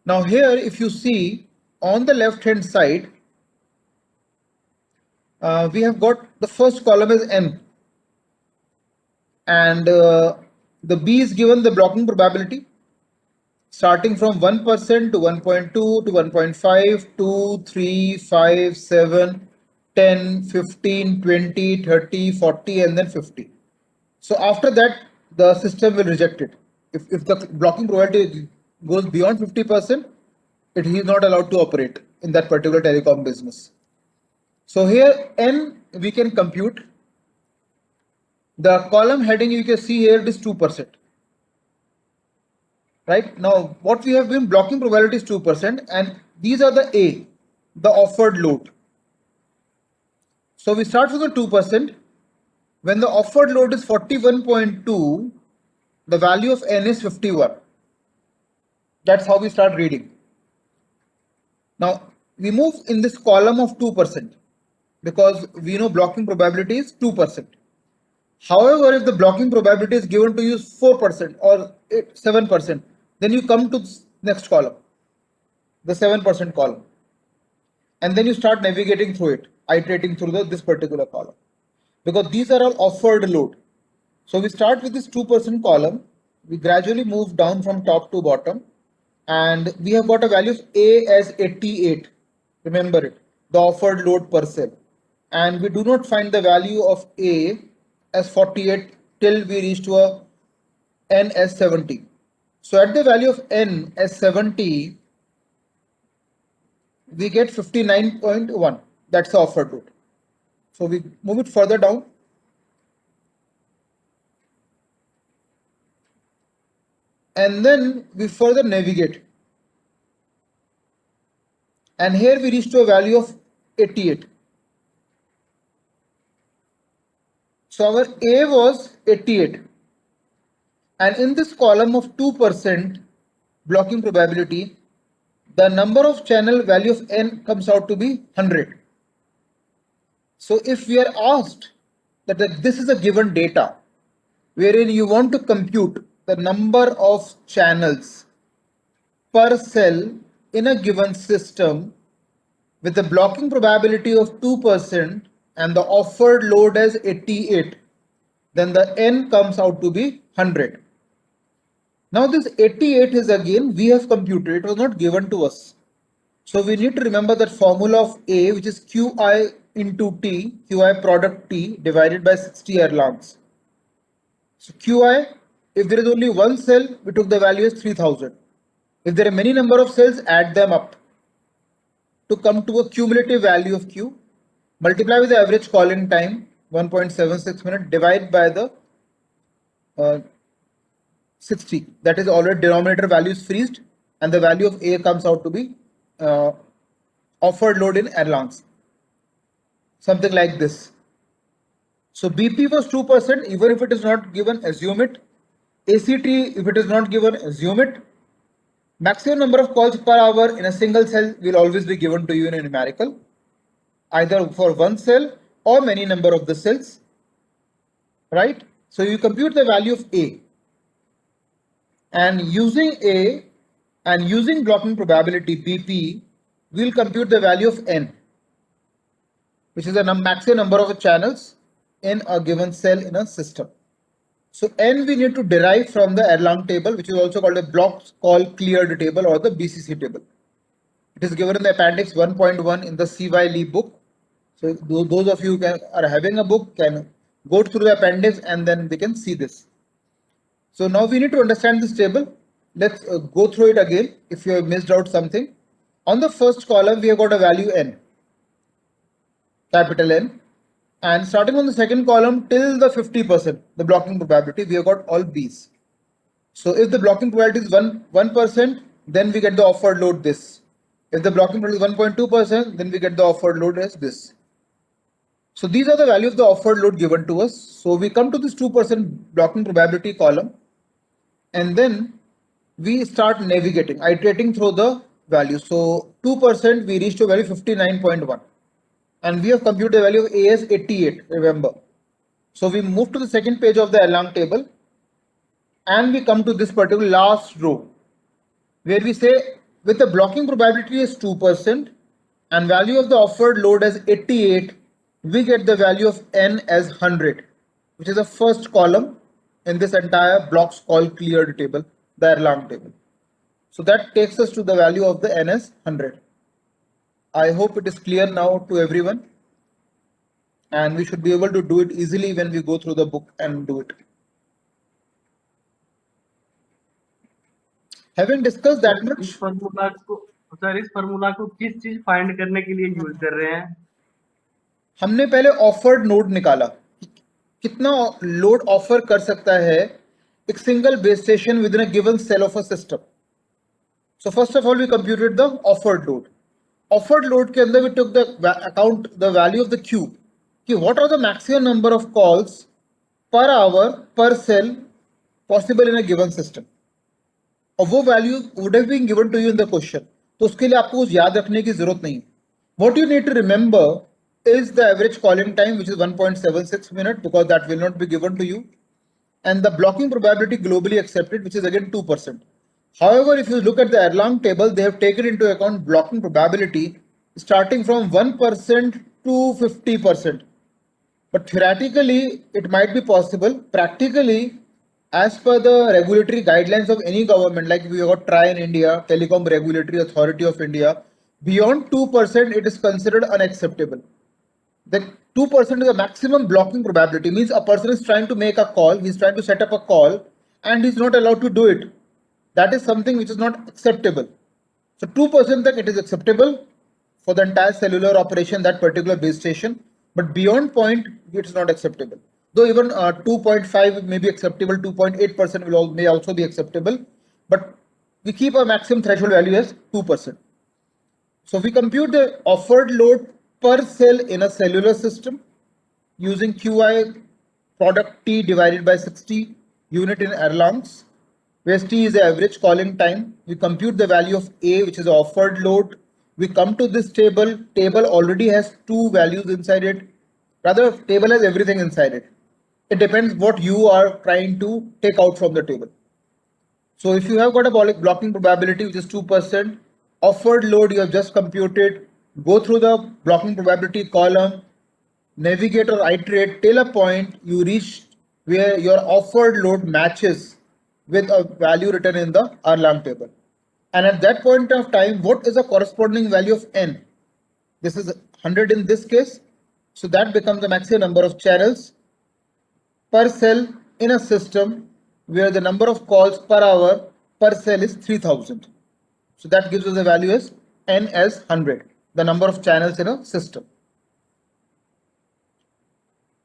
Now here, if you see on the left hand side, we have got the first column is n, and the B is given the blocking probability starting from 1% to 1.2 to 1.5, 2, 3, 5, 7, 10, 15, 20, 30, 40, and then 50. So after that, the system will reject it. If the blocking probability goes beyond 50%, it is not allowed to operate in that particular telecom business. So here n we can compute. The column heading you can see here is 2%. Right now, what we have been blocking probability is 2%, and these are the A, the offered load. So we start with the 2%. When the offered load is 41.2, the value of n is 51. That's how we start reading. Now we move in this column of 2% because we know blocking probability is 2%. However, if the blocking probability is given to you 4% or 7%, then you come to this next column, the 7% column, and then you start navigating through it, iterating through this particular column, because these are all offered load. So we start with this 2% column, we gradually move down from top to bottom, and we have got a value of A as 88. Remember it, the offered load per cell, and we do not find the value of A as 48 till we reach to a n as 70. So at the value of n as 70, we get 59.1. That's the offered load. So we move it further down. And then we further navigate. And here we reach to a value of 88. So our A was 88. And in this column of 2% blocking probability, the number of channel value of n comes out to be 100. So if we are asked that this is a given data wherein you want to compute the number of channels per cell in a given system with the blocking probability of 2% and the offered load as 88, then the n comes out to be 100. Now this 88 is again we have computed, it was not given to us. So we need to remember that formula of A, which is Qi into T, Qi product T divided by 60 Erlangs. So Qi, if there is only one cell, we took the value as 3000. If there are many number of cells, add them up to come to a cumulative value of Q, multiply with the average calling time 1.76 minutes, divide by the 60, that is already denominator value is freezed, and the value of A comes out to be offered load in Erlangs, something like this. So BP was 2%, even if it is not given, assume it. ACT, if it is not given, assume it. Maximum number of calls per hour in a single cell will always be given to you in a numerical, either for one cell or many number of the cells, right? So you compute the value of A, and using A and using blocking probability BP, we'll compute the value of N, which is the maximum number of channels in a given cell in a system. So N we need to derive from the Erlang table, which is also called a blocks call cleared table or the BCC table. It is given in the appendix 1.1 in the CY Lee book. So those of you who are having a book can go through the appendix and then they can see this. So now we need to understand this table. Let's go through it again if you have missed out something. On the first column, we have got a value N, capital N. And starting on the second column till the 50%, the blocking probability, we have got all B's. So if the blocking probability is 1%, then we get the offered load this. If the blocking probability is 1.2%, then we get the offered load as this. So these are the values of the offered load given to us. So we come to this 2% blocking probability column, and then we start navigating, iterating through the values. So 2% we reach to value 59.1. And we have computed the value of A as 88, remember. So we move to the second page of the Erlang table, and we come to this particular last row, where we say with the blocking probability is 2% and value of the offered load as 88, we get the value of N as 100, which is the first column in this entire blocks call cleared table, the Erlang table. So that takes us to the value of the N as 100. I hope it is clear now to everyone, and we should be able to do it easily when we go through the book and do it. Having discussed that much, इस formula को किस चीज find करने के लिए use कर रहे हैं? हमने पहले ऑफर्ड नोड निकाला, कितना लोड ऑफर कर सकता है एक single base station within a given cell of a system. So first of all we computed the offered load. Offered load के अंदर we took the account the value of the Q, कि what are the maximum number of calls per hour per cell possible in a given system. और वो value would have been given to you in the question. तो उसके लिए आपको कुछ याद रखने की जरूरत नहीं. What you need to remember is the average calling time, which is 1.76 minutes, because that will not be given to you, and the blocking probability globally accepted, which is again 2%. However, if you look at the Erlang table, they have taken into account blocking probability starting from 1% to 50%. But theoretically, it might be possible. Practically, as per the regulatory guidelines of any government, like we got TRAI in India, Telecom Regulatory Authority of India, beyond 2%, it is considered unacceptable. That 2% is the maximum blocking probability, means a person is trying to make a call, he's trying to set up a call, and he's not allowed to do it. That is something which is not acceptable. So 2% that it is acceptable for the entire cellular operation, that particular base station, but beyond point it is not acceptable. Though even 2.5 may be acceptable, 2.8% may also be acceptable, but we keep a maximum threshold value as 2%. So we compute the offered load per cell in a cellular system using QI product T divided by 60 unit in Erlangs, where T is the average calling time. We compute the value of A, which is the offered load. We come to this table. Table already has two values inside it. Rather, table has everything inside it. It depends what you are trying to take out from the table. So if you have got a blocking probability, which is 2%, offered load you have just computed, go through the blocking probability column, navigate or iterate till a point you reach where your offered load matches with a value written in the Erlang table. And at that point of time, what is the corresponding value of N? This is 100 in this case. So that becomes the maximum number of channels per cell in a system where the number of calls per hour per cell is 3000. So that gives us the value as N as 100. the number of channels in a system.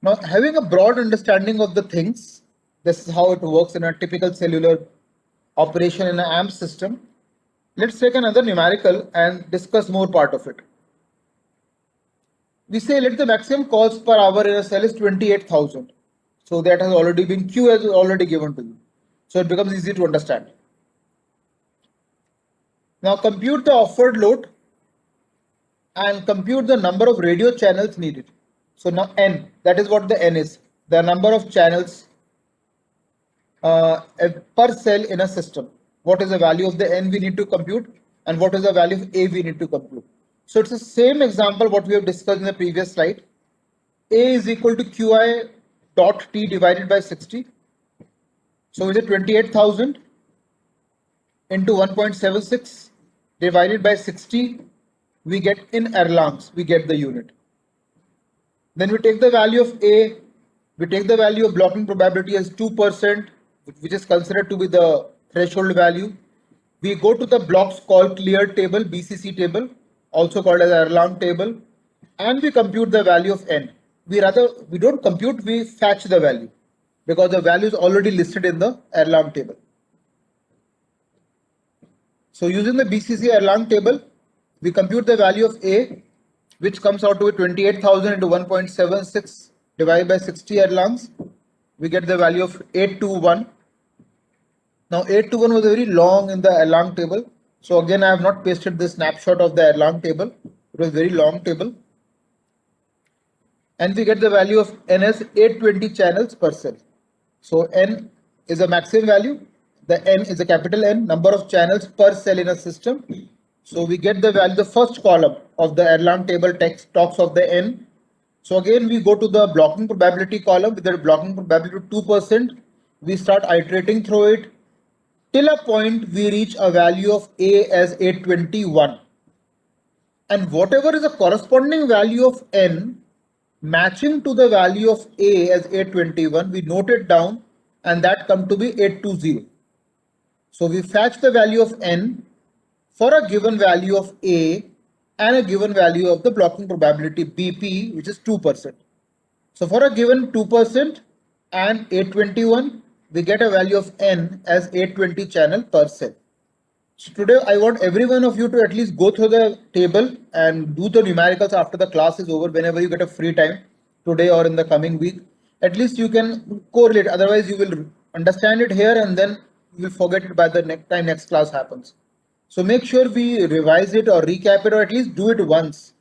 Now, having a broad understanding of the things, this is how it works in a typical cellular operation in an AMP system. Let's take another numerical and discuss more part of it. We say let the maximum calls per hour in a cell is 28,000. So that has already been, Q has already given to you. So it becomes easy to understand. Now compute the offered load and compute the number of radio channels needed. So now N, that is what the N is, the number of channels per cell in a system. What is the value of the N we need to compute and what is the value of A we need to compute. So it's the same example what we have discussed in the previous slide. A is equal to Qi dot T divided by 60. So is it 28,000 into 1.76 divided by 60, we get in Erlangs, we get the unit. Then we take the value of A, we take the value of blocking probability as 2%, which is considered to be the threshold value. We go to the blocks called clear table, BCC table, also called as Erlang table, and we compute the value of N. We don't compute, we fetch the value because the value is already listed in the Erlang table. So using the BCC Erlang table, we compute the value of A, which comes out to be 28,000 into 1.76 divided by 60 Erlangs. We get the value of 821. Now 821 was very long in the Erlang table. So again, I have not pasted this snapshot of the Erlang table. It was very long table. And we get the value of N as 820 channels per cell. So N is a maximum value. The N is a capital N, number of channels per cell in a system. So we get the value, the first column of the Erlang table text talks of the N. So again, we go to the blocking probability column with the blocking probability of 2%. We start iterating through it till a point we reach a value of A as 821. And whatever is the corresponding value of N matching to the value of A as 821, we note it down and that comes to be 820. So we fetch the value of N for a given value of A and a given value of the blocking probability BP, which is 2%. So for a given 2% and 821, we get a value of N as 820 channel per cell. So today I want every one of you to at least go through the table and do the numericals after the class is over, whenever you get a free time, today or in the coming week. At least you can correlate, otherwise you will understand it here and then you will forget it by the next time next class happens. So make sure we revise it or recap it or at least do it once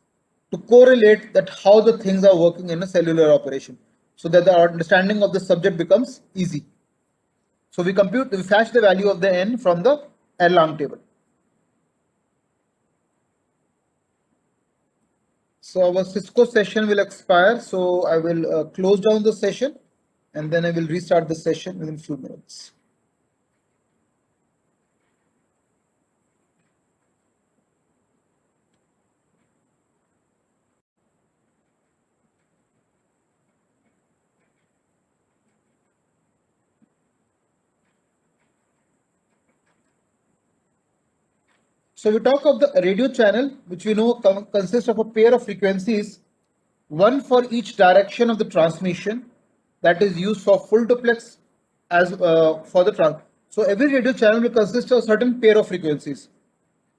to correlate that how the things are working in a cellular operation so that the understanding of the subject becomes easy. So we fetch the value of the N from the Erlang table. So our Cisco session will expire. So I will close down the session and then I will restart the session within a few minutes. So we talk of the radio channel, which we know consists of a pair of frequencies, one for each direction of the transmission, that is used for full duplex as for the trans. So every radio channel will consist of a certain pair of frequencies,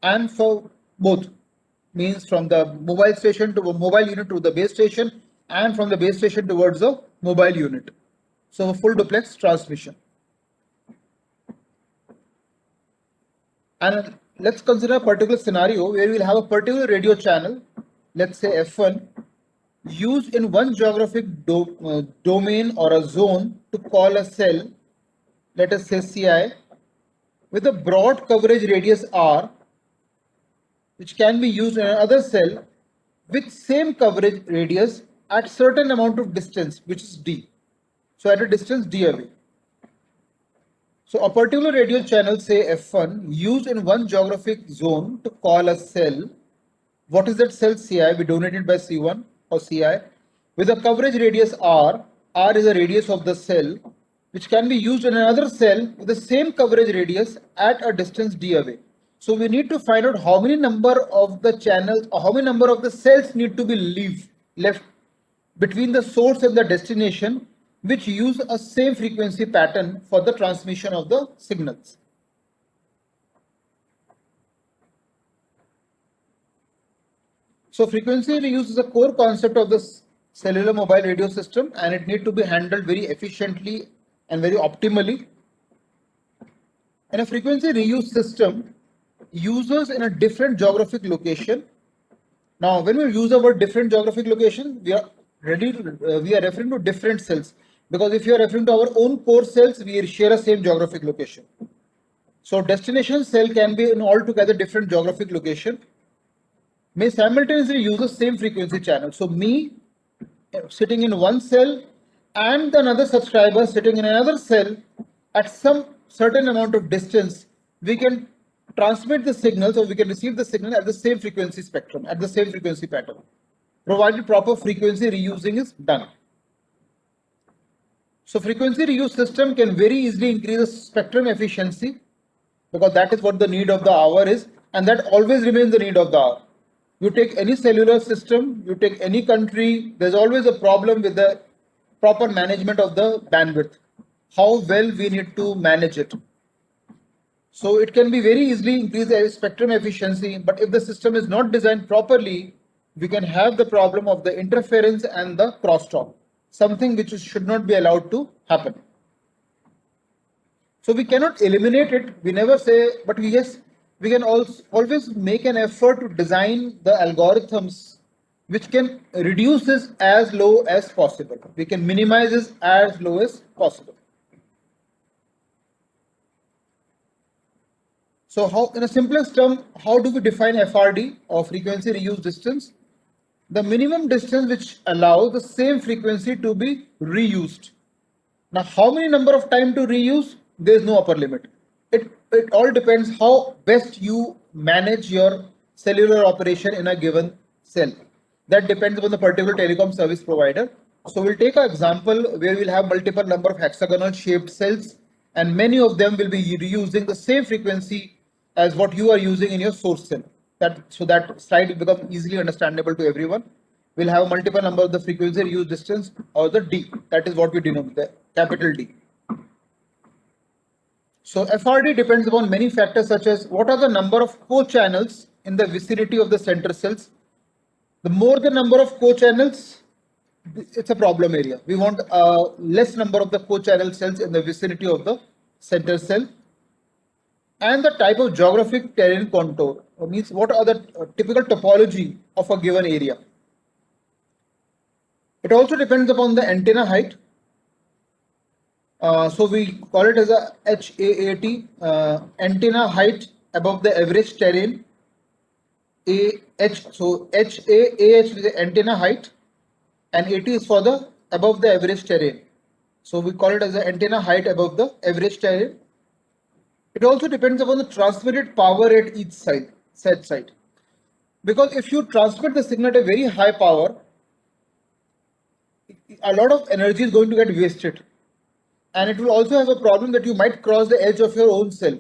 and for both, means from the mobile station to a mobile unit to the base station, and from the base station towards the mobile unit. So a full duplex transmission. And let's consider a particular scenario where we'll have a particular radio channel, let's say F1, used in one geographic domain or a zone to call a cell, let us say Ci, with a broad coverage radius R, which can be used in another cell with same coverage radius at certain amount of distance, which is D. So at a distance D away. So a particular radio channel, say F1, used in one geographic zone to call a cell. What is that cell? Ci, we denoted by C1 or Ci, with a coverage radius R. R is the radius of the cell, which can be used in another cell with the same coverage radius at a distance D away. So we need to find out how many number of the channels or how many number of the cells need to be left between the source and the destination, which use a same frequency pattern for the transmission of the signals. So frequency reuse is a core concept of the cellular mobile radio system, and it need to be handled very efficiently and very optimally. In a frequency reuse system, users in a different geographic location. Now, when we use the word different geographic location, we are referring to different cells, because if you are referring to our own core cells, we share a same geographic location. So destination cell can be in altogether different geographic location, may simultaneously use the same frequency channel. So me sitting in one cell and another subscriber sitting in another cell at some certain amount of distance, we can transmit the signals, or we can receive the signal at the same frequency spectrum, at the same frequency pattern, provided proper frequency reusing is done. So frequency reuse system can very easily increase the spectrum efficiency, because that is what the need of the hour is, and that always remains the need of the hour. You take any cellular system, you take any country, there's always a problem with the proper management of the bandwidth, how well we need to manage it. So it can be very easily increase the spectrum efficiency, but if the system is not designed properly, we can have the problem of the interference and the crosstalk, something which should not be allowed to happen. So we cannot eliminate it, we never say, but yes, we can also always make an effort to design the algorithms which can reduce this as low as possible. We can minimize this as low as possible. So how, in a simplest term, how do we define FRD, or frequency reuse distance? The minimum distance which allows the same frequency to be reused. Now, how many number of time to reuse? There is no upper limit. It all depends how best you manage your cellular operation in a given cell. That depends upon the particular telecom service provider. So we'll take an example where we'll have multiple number of hexagonal shaped cells, and many of them will be reusing the same frequency as what you are using in your source cell. So that slide will become easily understandable to everyone. We'll have multiple number of the frequency reuse distance, or the D. That is what we denote, the capital D. So FRD depends upon many factors, such as what are the number of co-channels in the vicinity of the center cells. The more the number of co-channels, it's a problem area. We want less number of the co-channel cells in the vicinity of the center cell. And the type of geographic terrain contour, means what are the typical topology of a given area. It also depends upon the antenna height. So we call it as a HAAT, antenna height above the average terrain. So HAAH is the antenna height, and AT is for the above the average terrain. So we call it as the antenna height above the average terrain. It also depends upon the transmitted power at each side, because if you transmit the signal at a very high power, a lot of energy is going to get wasted. And it will also have a problem that you might cross the edge of your own cell,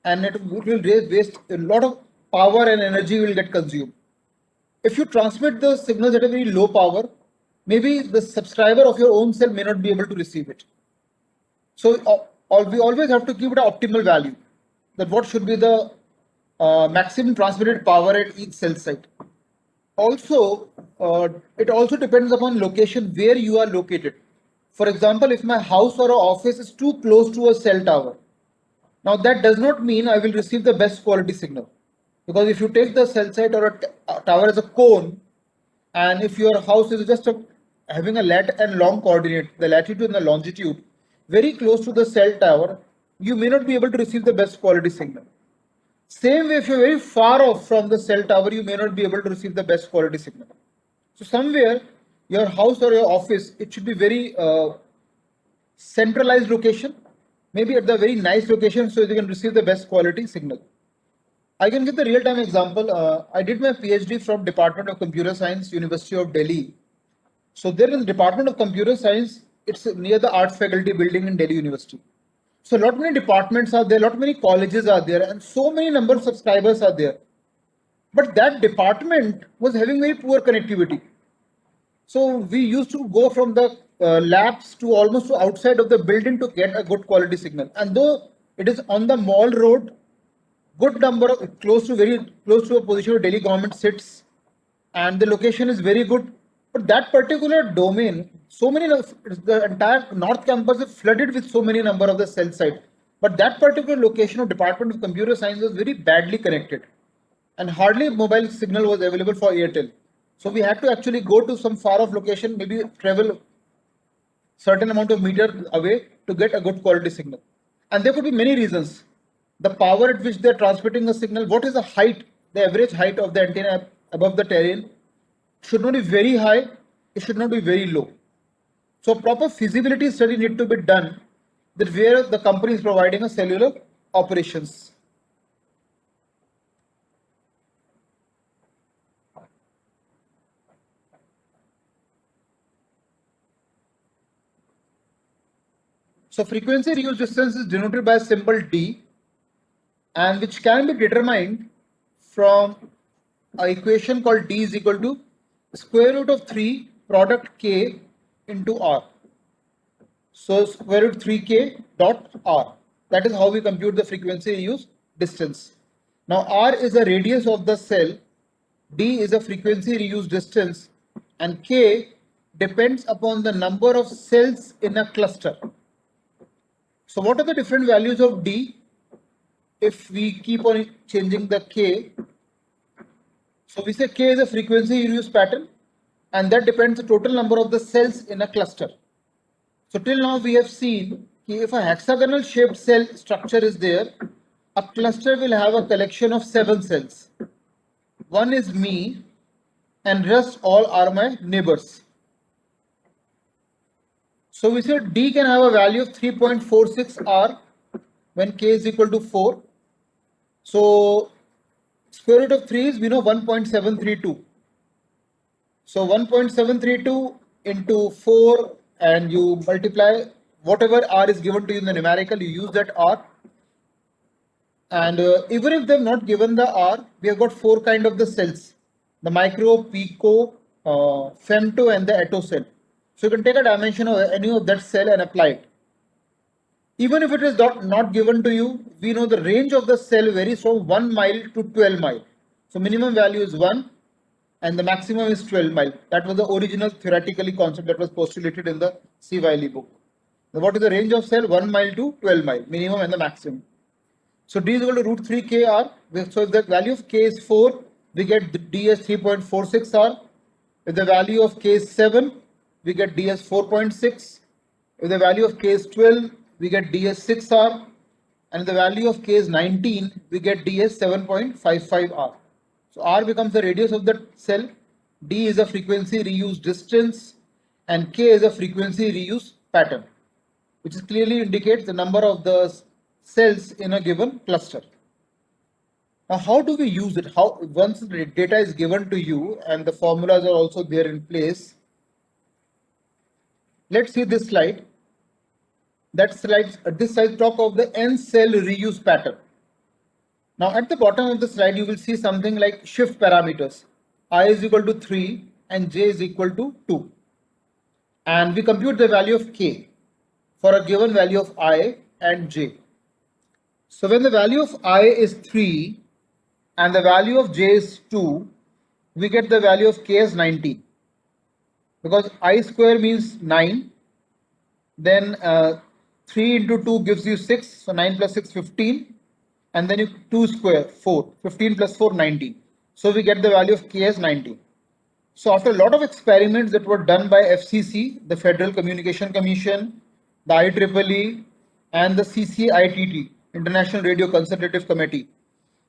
and it will waste a lot of power, and energy will get consumed. If you transmit the signals at a very low power, maybe the subscriber of your own cell may not be able to receive it. So we always have to keep it an optimal value, that what should be the maximum transmitted power at each cell site. Also, it also depends upon location where you are located. For example, if my house or office is too close to a cell tower, now that does not mean I will receive the best quality signal, because if you take the cell site or a tower as a cone, and if your house is just having a lat and long coordinate, the latitude and the longitude, very close to the cell tower, you may not be able to receive the best quality signal. Same way, if you're very far off from the cell tower, you may not be able to receive the best quality signal. So somewhere, your house or your office, it should be very centralized location, maybe at the very nice location, so you can receive the best quality signal. I can give the real-time example. I did my PhD from Department of Computer Science, University of Delhi. So there in the Department of Computer Science, it's near the Arts Faculty building in Delhi University. So lot many departments are there, lot many colleges are there, and so many number of subscribers are there. But that department was having very poor connectivity. So we used to go from the labs to almost to outside of the building to get a good quality signal. And though it is on the mall road, good number of close to a position where Delhi government sits, and the location is very good. But that particular domain, the entire North Campus is flooded with so many number of the cell sites. But that particular location of Department of Computer Science was very badly connected, and hardly mobile signal was available for Airtel. So we had to actually go to some far off location, maybe travel certain amount of meter away to get a good quality signal. And there could be many reasons. The power at which they're transmitting the signal, what is the height, the average height of the antenna above the terrain, should not be very high, it should not be very low. So proper feasibility study need to be done that where the company is providing a cellular operations. So frequency reuse distance is denoted by a symbol D, and which can be determined from an equation called D is equal to square root of 3 product K into R. So square root 3K dot R. That is how we compute the frequency reuse distance. Now R is the radius of the cell, D is a frequency reuse distance, and K depends upon the number of cells in a cluster. So what are the different values of D if we keep on changing the K? So we say K is a frequency reuse pattern, and that depends on the total number of the cells in a cluster. So till now we have seen that if a hexagonal shaped cell structure is there, a cluster will have a collection of 7 cells. One is me, and rest all are my neighbors. So we said D can have a value of 3.46 R when K is equal to 4. So square root of 3 is, we know, 1.732. So 1.732 into 4, and you multiply whatever R is given to you in the numerical, you use that R. And even if they've not given the R, we have got 4 kind of the cells: the micro, pico, femto, and the atto cell. So you can take a dimension of any of that cell and apply it. Even if it is not given to you, we know the range of the cell varies from 1 mile to 12 mile. So minimum value is 1 and the maximum is 12 mile. That was the original theoretically concept that was postulated in the C. Wiley book. Now what is the range of cell? 1 mile to 12 mile, minimum and the maximum. So D is equal to root 3 KR. So if the value of K is 4, we get D as 3.46 R. If the value of K is 7, we get D as 4.6. If the value of K is 12, we get D as 6R. And if the value of K is 19, we get D as 7.55 R. So R becomes the radius of the cell, D is a frequency reuse distance, and K is a frequency reuse pattern, which clearly indicates the number of the cells in a given cluster. Now, how do we use it? How, once the data is given to you and the formulas are also there in place, let's see this slide. This slide talk of the n cell reuse pattern. Now at the bottom of the slide, you will see something like shift parameters. I is equal to 3 and j is equal to 2. And we compute the value of k for a given value of I and j. So when the value of I is 3 and the value of j is 2, we get the value of k as 19. Because I square means 9. Then 3 into 2 gives you 6. So 9 plus 6, 15. And then you 2 square, 4. 15 plus 4, 19. So we get the value of k as 19. So after a lot of experiments that were done by FCC, the Federal Communication Commission, the IEEE, and the CCITT, International Radio Consultative Committee,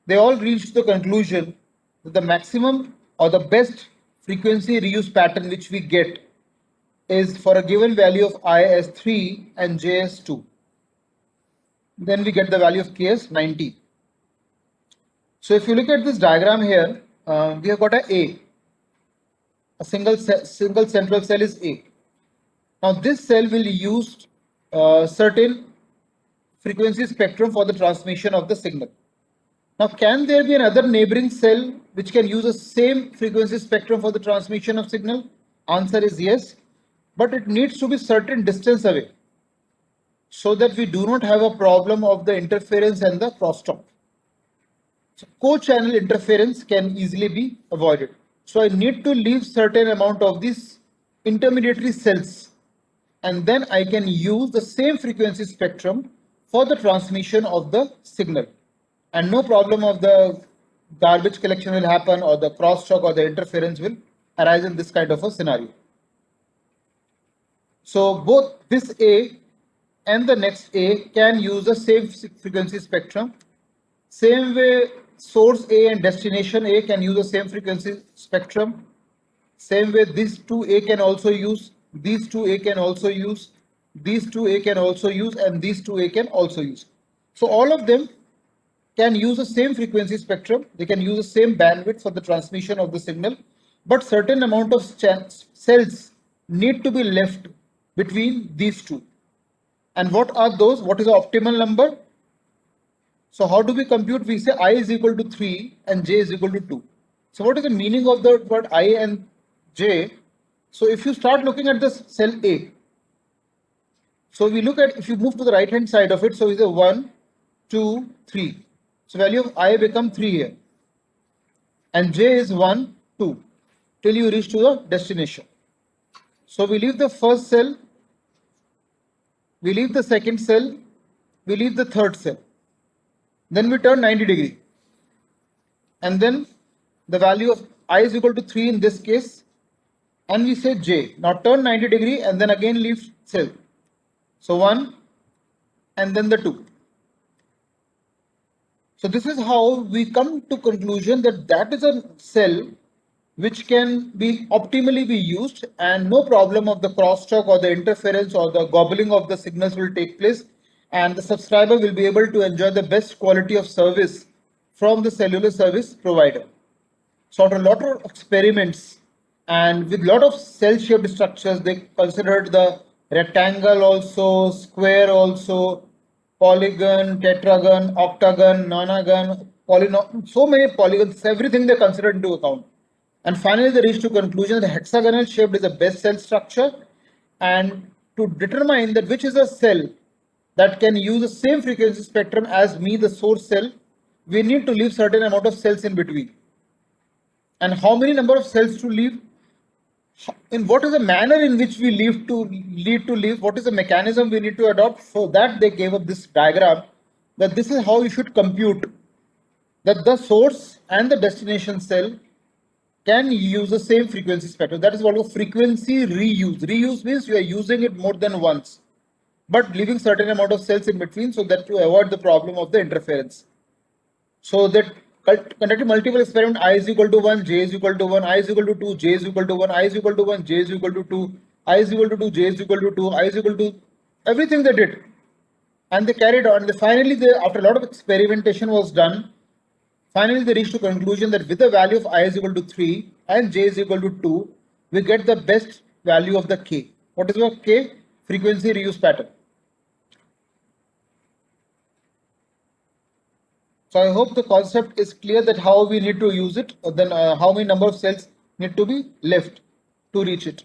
they all reached the conclusion that the maximum or the best frequency reuse pattern which we get is for a given value of I as 3 and j as 2. Then we get the value of k as 90. So if you look at this diagram here, we have got a single central cell is A. Now this cell will use certain frequency spectrum for the transmission of the signal. Now, can there be another neighboring cell which can use the same frequency spectrum for the transmission of signal? Answer is yes, but it needs to be certain distance away so that we do not have a problem of the interference and the crosstalk. So co-channel interference can easily be avoided. So I need to leave certain amount of these intermediary cells, and then I can use the same frequency spectrum for the transmission of the signal, and no problem of the garbage collection will happen or the crosstalk or the interference will arise in this kind of a scenario. So both this A and the next A can use the same frequency spectrum. Same way, source A and destination A can use the same frequency spectrum. Same way, these two A can also use, these two A can also use, these two A can also use, and these two A can also use. So all of them can use the same frequency spectrum. They can use the same bandwidth for the transmission of the signal, but certain amount of cells need to be left between these two. And what are those? What is the optimal number? So how do we compute? We say I is equal to 3 and j is equal to 2. So what is the meaning of the word I and j? So if you start looking at this cell A, so we look at, if you move to the right hand side of it, so it's a 1, 2, 3. So value of I become 3 here. And j is 1, 2 till you reach to the destination. So we leave the first cell, we leave the second cell, we leave the third cell. Then we turn 90 degree. And then the value of I is equal to 3 in this case. And we say j. Now turn 90 degree and then again leave cell. So 1 and then the 2. So this is how we come to conclusion that that is a cell which can be optimally be used, and no problem of the crosstalk or the interference or the gobbling of the signals will take place, and the subscriber will be able to enjoy the best quality of service from the cellular service provider. So after a lot of experiments and with lot of cell shaped structures, they considered the rectangle also, square also, polygon, tetragon, octagon, nonagon, polynomial, so many polygons, everything they considered into account. And finally, they reached to conclusion that hexagonal shaped is the best cell structure. And to determine that which is a cell that can use the same frequency spectrum as me, the source cell, we need to leave certain amount of cells in between. And how many number of cells to leave? In what is the manner in which we leave, what is the mechanism we need to adopt? For that they gave up this diagram, that this is how you should compute that the source and the destination cell can use the same frequency spectrum. That is what a frequency reuse. Reuse means you are using it more than once, but leaving certain amount of cells in between so that to avoid the problem of the interference. So that conducting multiple experiment, I is equal to 1, j is equal to 1, I is equal to 2, j is equal to 1, I is equal to 1, j is equal to 2, I is equal to 2, j is equal to 2, I is equal to, everything they did. And they carried on. Finally, after a lot of experimentation was done, finally they reached to conclusion that with the value of I is equal to 3 and j is equal to 2, we get the best value of the k. What is the k? Frequency reuse pattern. So I hope the concept is clear, that how we need to use it, or then how many number of cells need to be left to reach it.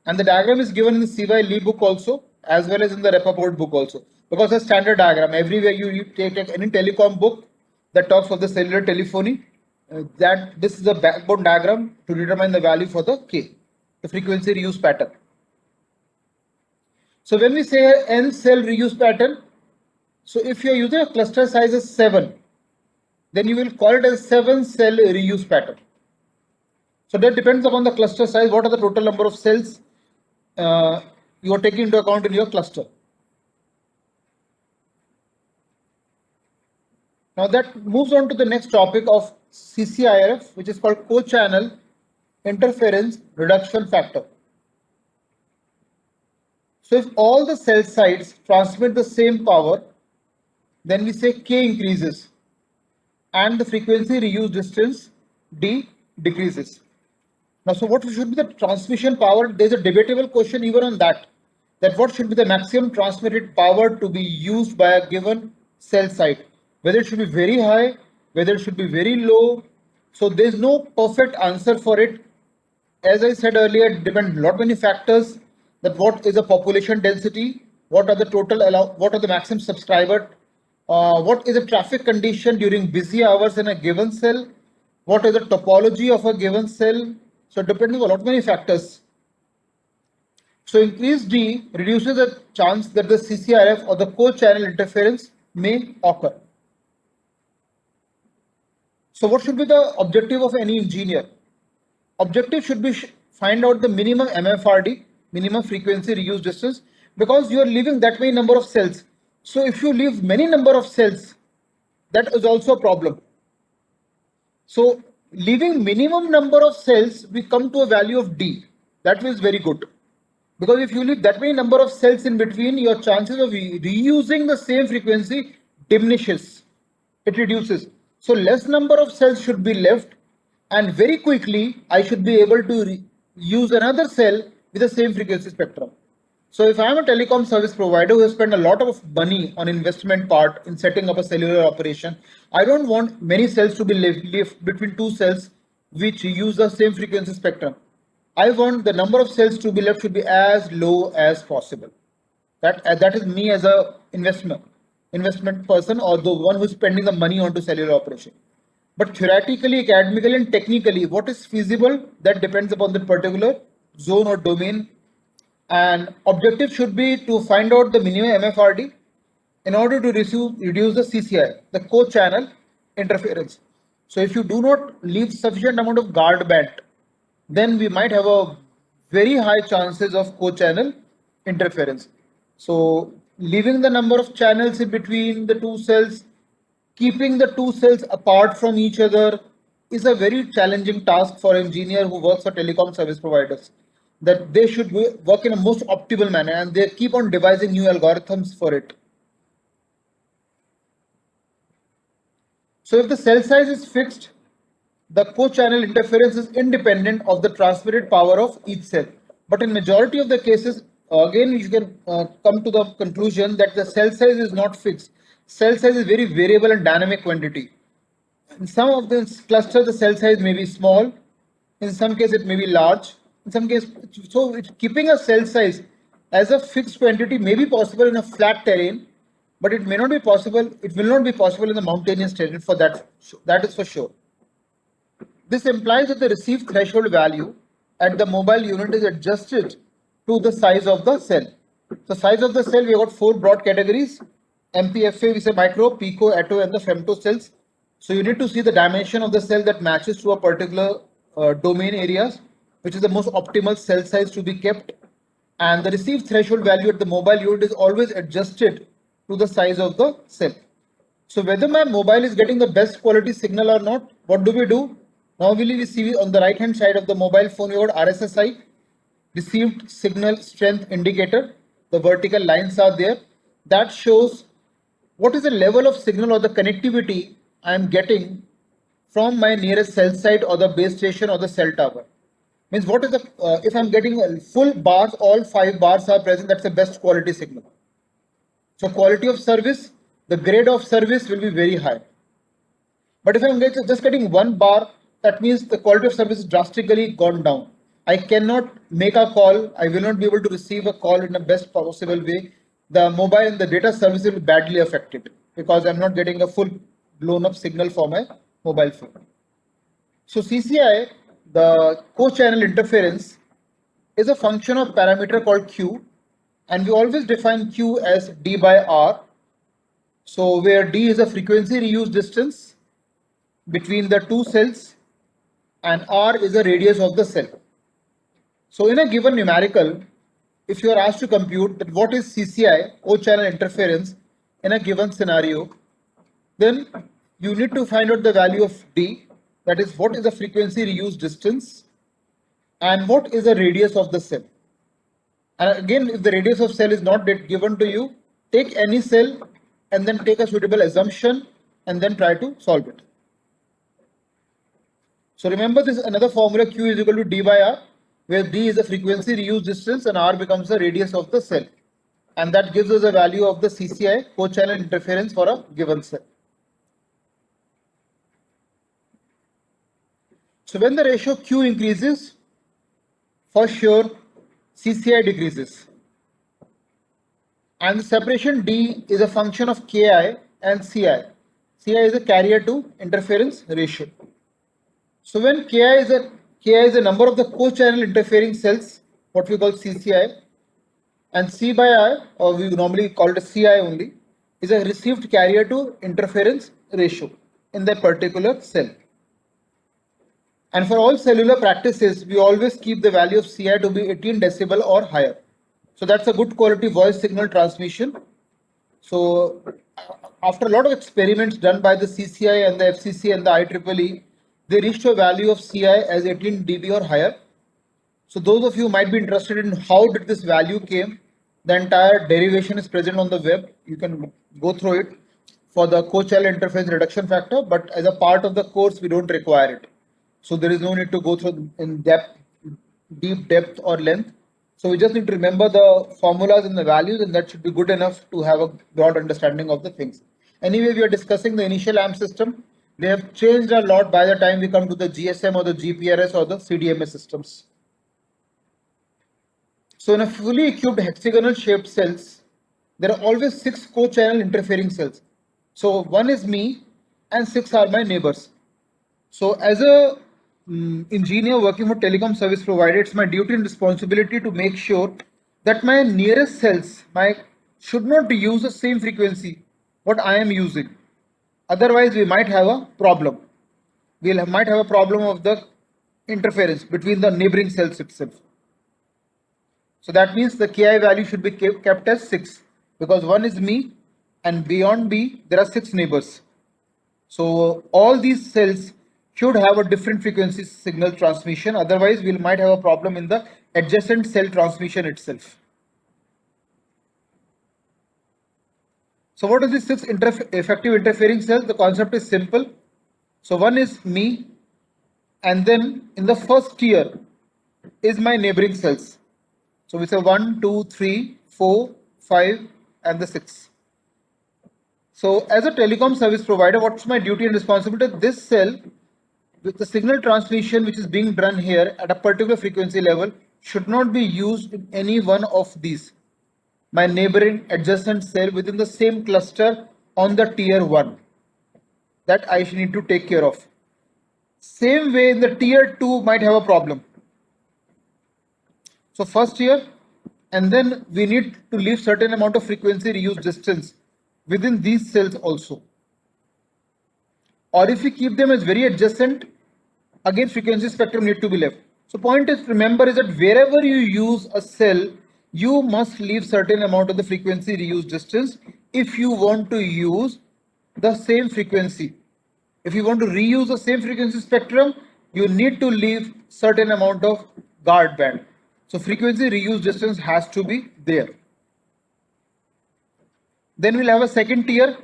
And the diagram is given in the CY Lee book also, as well as in the Rappaport book also, because a standard diagram. Everywhere you take any telecom book that talks of the cellular telephony, that this is the backbone diagram to determine the value for the k, the frequency reuse pattern. So when we say n cell reuse pattern, so if you are using a cluster size of 7, then you will call it as 7 cell reuse pattern. So that depends upon the cluster size, what are the total number of cells you are taking into account in your cluster. Now that moves on to the next topic of CCIRF, which is called co-channel interference reduction factor. So if all the cell sites transmit the same power, then we say K increases and the frequency reuse distance D decreases. Now, so what should be the transmission power? There's a debatable question even on that. That what should be the maximum transmitted power to be used by a given cell site? Whether it should be very high, whether it should be very low. So there's no perfect answer for it. As I said earlier, it depends lot many factors. That what is the population density? What are the what are the maximum subscriber? What is the traffic condition during busy hours in a given cell? What is the topology of a given cell? So depending on lot many factors. So increased D reduces the chance that the CCRF or the co-channel interference may occur. So what should be the objective of any engineer? Objective should be find out the minimum MFRD, minimum frequency reuse distance, because you are leaving that many number of cells. So if you leave many number of cells, that is also a problem. So leaving minimum number of cells, we come to a value of D. That is very good. Because if you leave that many number of cells in between, your chances of reusing the same frequency diminishes. It reduces. So less number of cells should be left, and very quickly I should be able to use another cell with the same frequency spectrum. So if I am a telecom service provider who has spent a lot of money on investment part in setting up a cellular operation, I don't want many cells to be left between two cells which use the same frequency spectrum. I want the number of cells to be left should be as low as possible. That is me as a investment person, or the one who's spending the money onto cellular operation. But theoretically, academically, and technically, what is feasible, that depends upon the particular zone or domain. And objective should be to find out the minimum MFRD in order to reduce the CCI, the co-channel interference. So if you do not leave sufficient amount of guard band, then we might have a very high chances of co-channel interference. So leaving the number of channels in between the two cells, keeping the two cells apart from each other is a very challenging task for engineer who works for telecom service providers. That they should work in a most optimal manner, and they keep on devising new algorithms for it. So if the cell size is fixed, the co-channel interference is independent of the transmitted power of each cell. But in majority of the cases, again, you can come to the conclusion that the cell size is not fixed. Cell size is very variable and dynamic quantity. In some of the clusters, the cell size may be small. In some cases, it may be large. In some cases, so keeping a cell size as a fixed quantity may be possible in a flat terrain, but it may not be possible. It will not be possible in the mountainous terrain. For that is for sure. This implies that the received threshold value at the mobile unit is adjusted to the size of the cell. The size of the cell, we have got four broad categories: MPFA, we say micro, pico, atto, and the femto cells. So you need to see the dimension of the cell that matches to a particular domain areas, which is the most optimal cell size to be kept. And the received threshold value at the mobile unit is always adjusted to the size of the cell. So whether my mobile is getting the best quality signal or not, what do? Normally we see on the right hand side of the mobile phone, we got RSSI, received signal strength indicator. The vertical lines are there. That shows what is the level of signal or the connectivity I am getting from my nearest cell site or the base station or the cell tower. Means what is the, if I'm getting full bars, all 5 bars are present, that's the best quality signal. So quality of service, the grade of service will be very high. But if I'm just getting 1 bar, that means the quality of service is drastically gone down. I cannot make a call. I will not be able to receive a call in the best possible way. The mobile and the data service will be badly affected because I'm not getting a full blown up signal for my mobile phone. So CCI, the co-channel interference, is a function of parameter called Q, and we always define Q as D by R. So where D is a frequency reuse distance between the two cells and R is the radius of the cell. So in a given numerical, if you are asked to compute that what is CCI, co-channel interference, in a given scenario, then you need to find out the value of D, that is what is the frequency reuse distance and what is the radius of the cell. And again, if the radius of cell is not given to you, take any cell and then take a suitable assumption and then try to solve it. So remember this another formula, Q is equal to D by R, where D is the frequency reuse distance and R becomes the radius of the cell. And that gives us a value of the CCI, co-channel interference for a given cell. So when the ratio Q increases, for sure CCI decreases. And the separation D is a function of Ki and Ci. Ci is a carrier to interference ratio. So when Ki is the number of the co-channel interfering cells, what we call CCI, and C by I, or we normally call it Ci only, is a received carrier to interference ratio in that particular cell. And for all cellular practices, we always keep the value of Ci to be 18 decibel or higher. So that's a good quality voice signal transmission. So after a lot of experiments done by the CCI and the FCC and the IEEE, they reached a value of Ci as 18 dB or higher. So those of you might be interested in how did this value came, the entire derivation is present on the web. You can go through it for the co-channel interference reduction factor, but as a part of the course, we don't require it. So there is no need to go through in deep depth or length. So we just need to remember the formulas and the values, and that should be good enough to have a broad understanding of the things. Anyway, we are discussing the initial AMP system. They have changed a lot by the time we come to the GSM or the GPRS or the CDMA systems. So in a fully equipped hexagonal shaped cells, there are always 6 co-channel interfering cells. So 1 is me and 6 are my neighbors. So as a engineer working for telecom service provider, it's my duty and responsibility to make sure that my nearest cells should not use the same frequency what I am using. Otherwise, we might have a problem. We might have a problem of the interference between the neighboring cells itself. So that means the Ki value should be kept as 6 because 1 is me and beyond me there are 6 neighbors. So all these cells should have a different frequency signal transmission. Otherwise, we might have a problem in the adjacent cell transmission itself. So what are these 6 effective interfering cells? The concept is simple. So 1 is me, and then in the first tier is my neighboring cells. So we say 1, 2, 3, 4, 5 and the 6. So as a telecom service provider, what's my duty and responsibility? This cell with the signal transmission which is being done here at a particular frequency level should not be used in any one of these. My neighboring adjacent cell within the same cluster on the tier 1. That I need to take care of. Same way in the tier 2 might have a problem. So first tier, and then we need to leave certain amount of frequency reuse distance within these cells also. Or if we keep them as very adjacent, again frequency spectrum need to be left. So point is, remember is that wherever you use a cell, you must leave certain amount of the frequency reuse distance if you want to use the same frequency. If you want to reuse the same frequency spectrum, you need to leave certain amount of guard band. So frequency reuse distance has to be there. Then we'll have a second tier.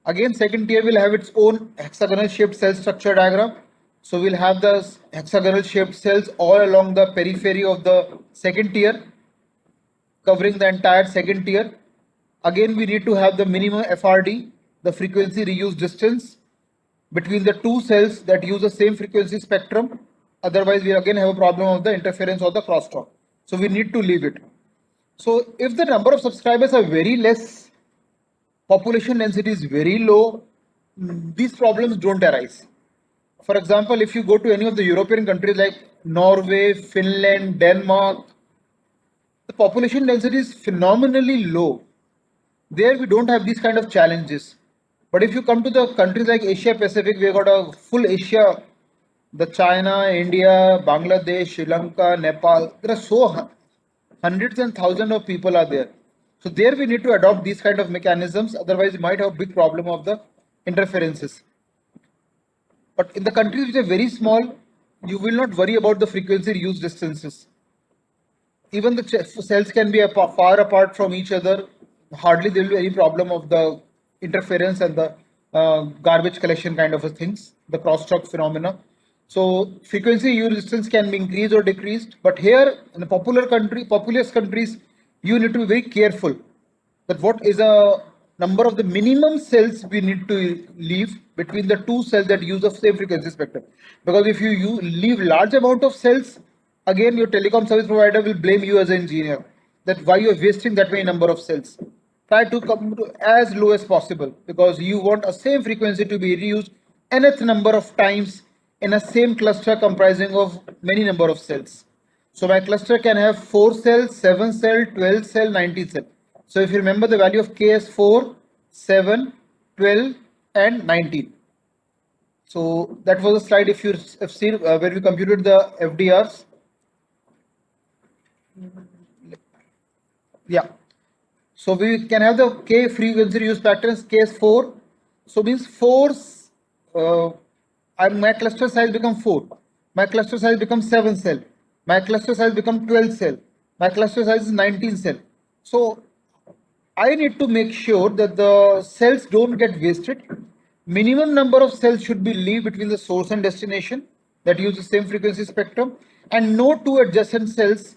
Again, second tier will have its own hexagonal shaped cell structure diagram. So we'll have the hexagonal shaped cells all along the periphery of the second tier, covering the entire second tier. Again, we need to have the minimum FRD, the frequency reuse distance between the two cells that use the same frequency spectrum. Otherwise, we again have a problem of the interference or the crosstalk. So we need to leave it. So if the number of subscribers are very less, population density is very low, these problems don't arise. For example, if you go to any of the European countries like Norway, Finland, Denmark, the population density is phenomenally low. There we don't have these kind of challenges. But if you come to the countries like Asia Pacific, we have got a full Asia, the China, India, Bangladesh, Sri Lanka, Nepal, there are so hundreds and thousands of people are there. So there we need to adopt these kind of mechanisms, otherwise we might have a big problem of the interferences. But in the countries which are very small, you will not worry about the frequency reuse distances. Even the cells can be far apart from each other. Hardly there will be any problem of the interference and the garbage collection kind of things, the crosstalk phenomena. So frequency U resistance can be increased or decreased, but here in the populous countries, you need to be very careful that what is a number of the minimum cells we need to leave between the two cells that use the same frequency spectrum. Because if you leave large amount of cells, again your telecom service provider will blame you as an engineer that why you're wasting that many number of cells. Try to come to as low as possible because you want a same frequency to be reused nth number of times in a same cluster comprising of many number of cells. So my cluster can have 4 cells, 7 cell, 12 cell, 19 cell. So if you remember the value of K is 4, 7, 12 and 19. So that was a slide if you have seen where we computed the FDRs. Yeah. So we can have the K frequency reuse patterns, K is 4. So means 4, and my cluster size become 4. My cluster size becomes 7 cell. My cluster size become 12 cell. My cluster size is 19 cell. So I need to make sure that the cells don't get wasted. Minimum number of cells should be leave between the source and destination that use the same frequency spectrum, and no two adjacent cells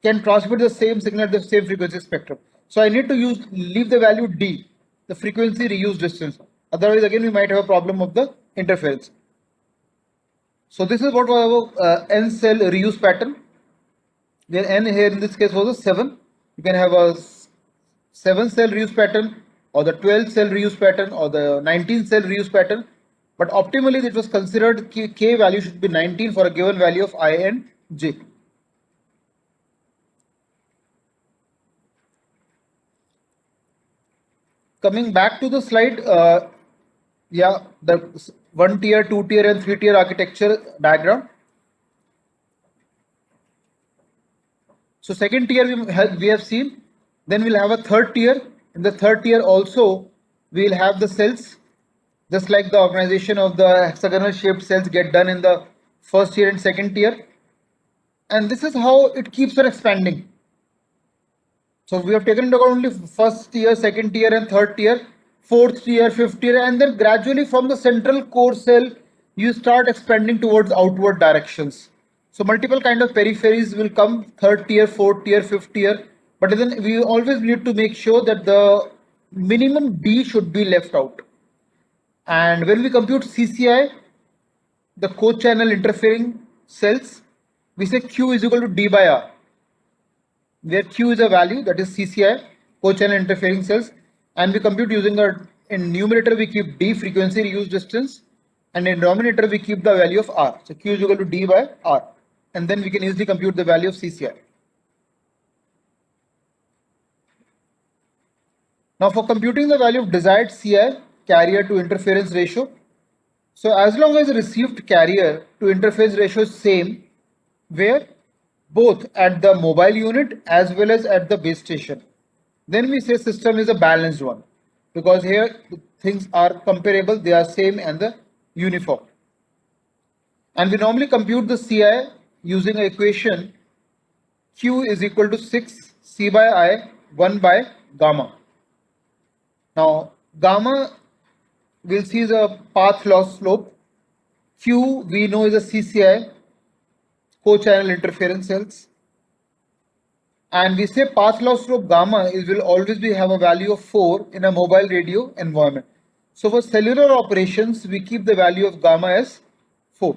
can transmit the same signal at the same frequency spectrum. So I need to leave the value D, the frequency reuse distance. Otherwise, again, we might have a problem of the interference. So this is what was our N cell reuse pattern. Where N here in this case was a 7. You can have a 7 cell reuse pattern or the 12 cell reuse pattern or the 19 cell reuse pattern. But optimally, it was considered K value should be 19 for a given value of I and J. Coming back to the slide, yeah, the 1 tier, 2 tier and 3 tier architecture diagram. So second tier we have seen, then we'll have a third tier. In the third tier also, we'll have the cells, just like the organization of the hexagonal shaped cells get done in the first tier and second tier. And this is how it keeps on expanding. So we have taken into account only first tier, second tier and third tier, fourth tier, fifth tier, and then gradually from the central core cell, you start expanding towards outward directions. So multiple kind of peripheries will come, third tier, fourth tier, fifth tier, but then we always need to make sure that the minimum D should be left out. And when we compute CCI, the co-channel interfering cells, we say Q is equal to D by R, where Q is a value, that is CCI, co-channel interfering cells, and we compute using in numerator we keep D, frequency reuse distance, and in denominator we keep the value of R. So Q is equal to D by R, and then we can easily compute the value of CCI. Now for computing the value of desired CI, carrier to interference ratio, so as long as the received carrier to interface ratio is same, where both at the mobile unit as well as at the base station, then we say system is a balanced one, because here things are comparable, they are same and the uniform. And we normally compute the CI using an equation Q is equal to 6 C by I 1 by gamma. Now gamma we'll see is a path loss slope. Q we know is a CCI, co-channel interference cells, and we say path loss slope gamma will always have a value of 4 in a mobile radio environment. So for cellular operations we keep the value of gamma as 4.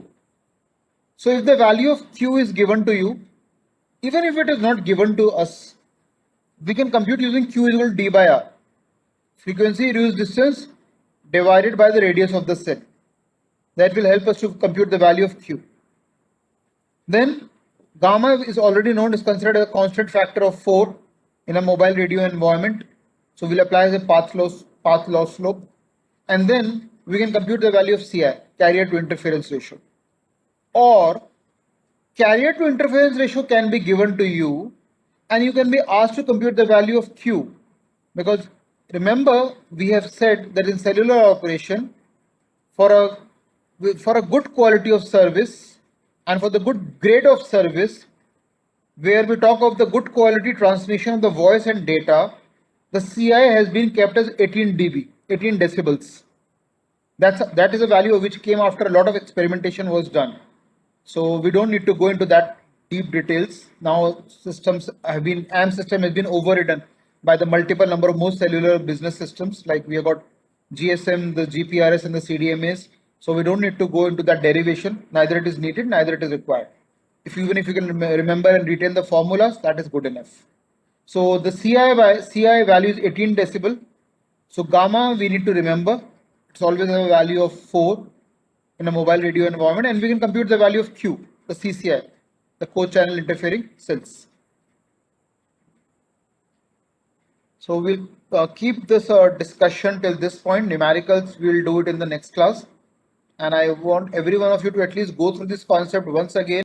So if the value of Q is given to you, even if it is not given to us, we can compute using Q is equal to D by R, frequency reuse distance divided by the radius of the cell. That will help us to compute the value of Q. Then gamma is already known, is considered a constant factor of 4 in a mobile radio environment. So we'll apply as a path loss slope, and then we can compute the value of CI, carrier to interference ratio. Or carrier to interference ratio can be given to you and you can be asked to compute the value of Q, because remember we have said that in cellular operation, for a good quality of service and for the good grade of service, where we talk of the good quality transmission of the voice and data, the CI has been kept as 18 dB, 18 decibels. That is a value which came after a lot of experimentation was done. So we don't need to go into that deep details. Now AMP system has been overridden by the multiple number of most cellular business systems. Like we have got GSM, the GPRS and the CDMAs. So we don't need to go into that derivation. Neither it is needed, neither it is required. Even if you can remember and retain the formulas, that is good enough. So the CI value is 18 decibel. So gamma we need to remember. It's always a value of 4 in a mobile radio environment, and we can compute the value of Q, the CCI, the co-channel interfering cells. So we'll keep this discussion till this point. Numericals we'll do it in the next class, and I want every one of you to at least go through this concept once again.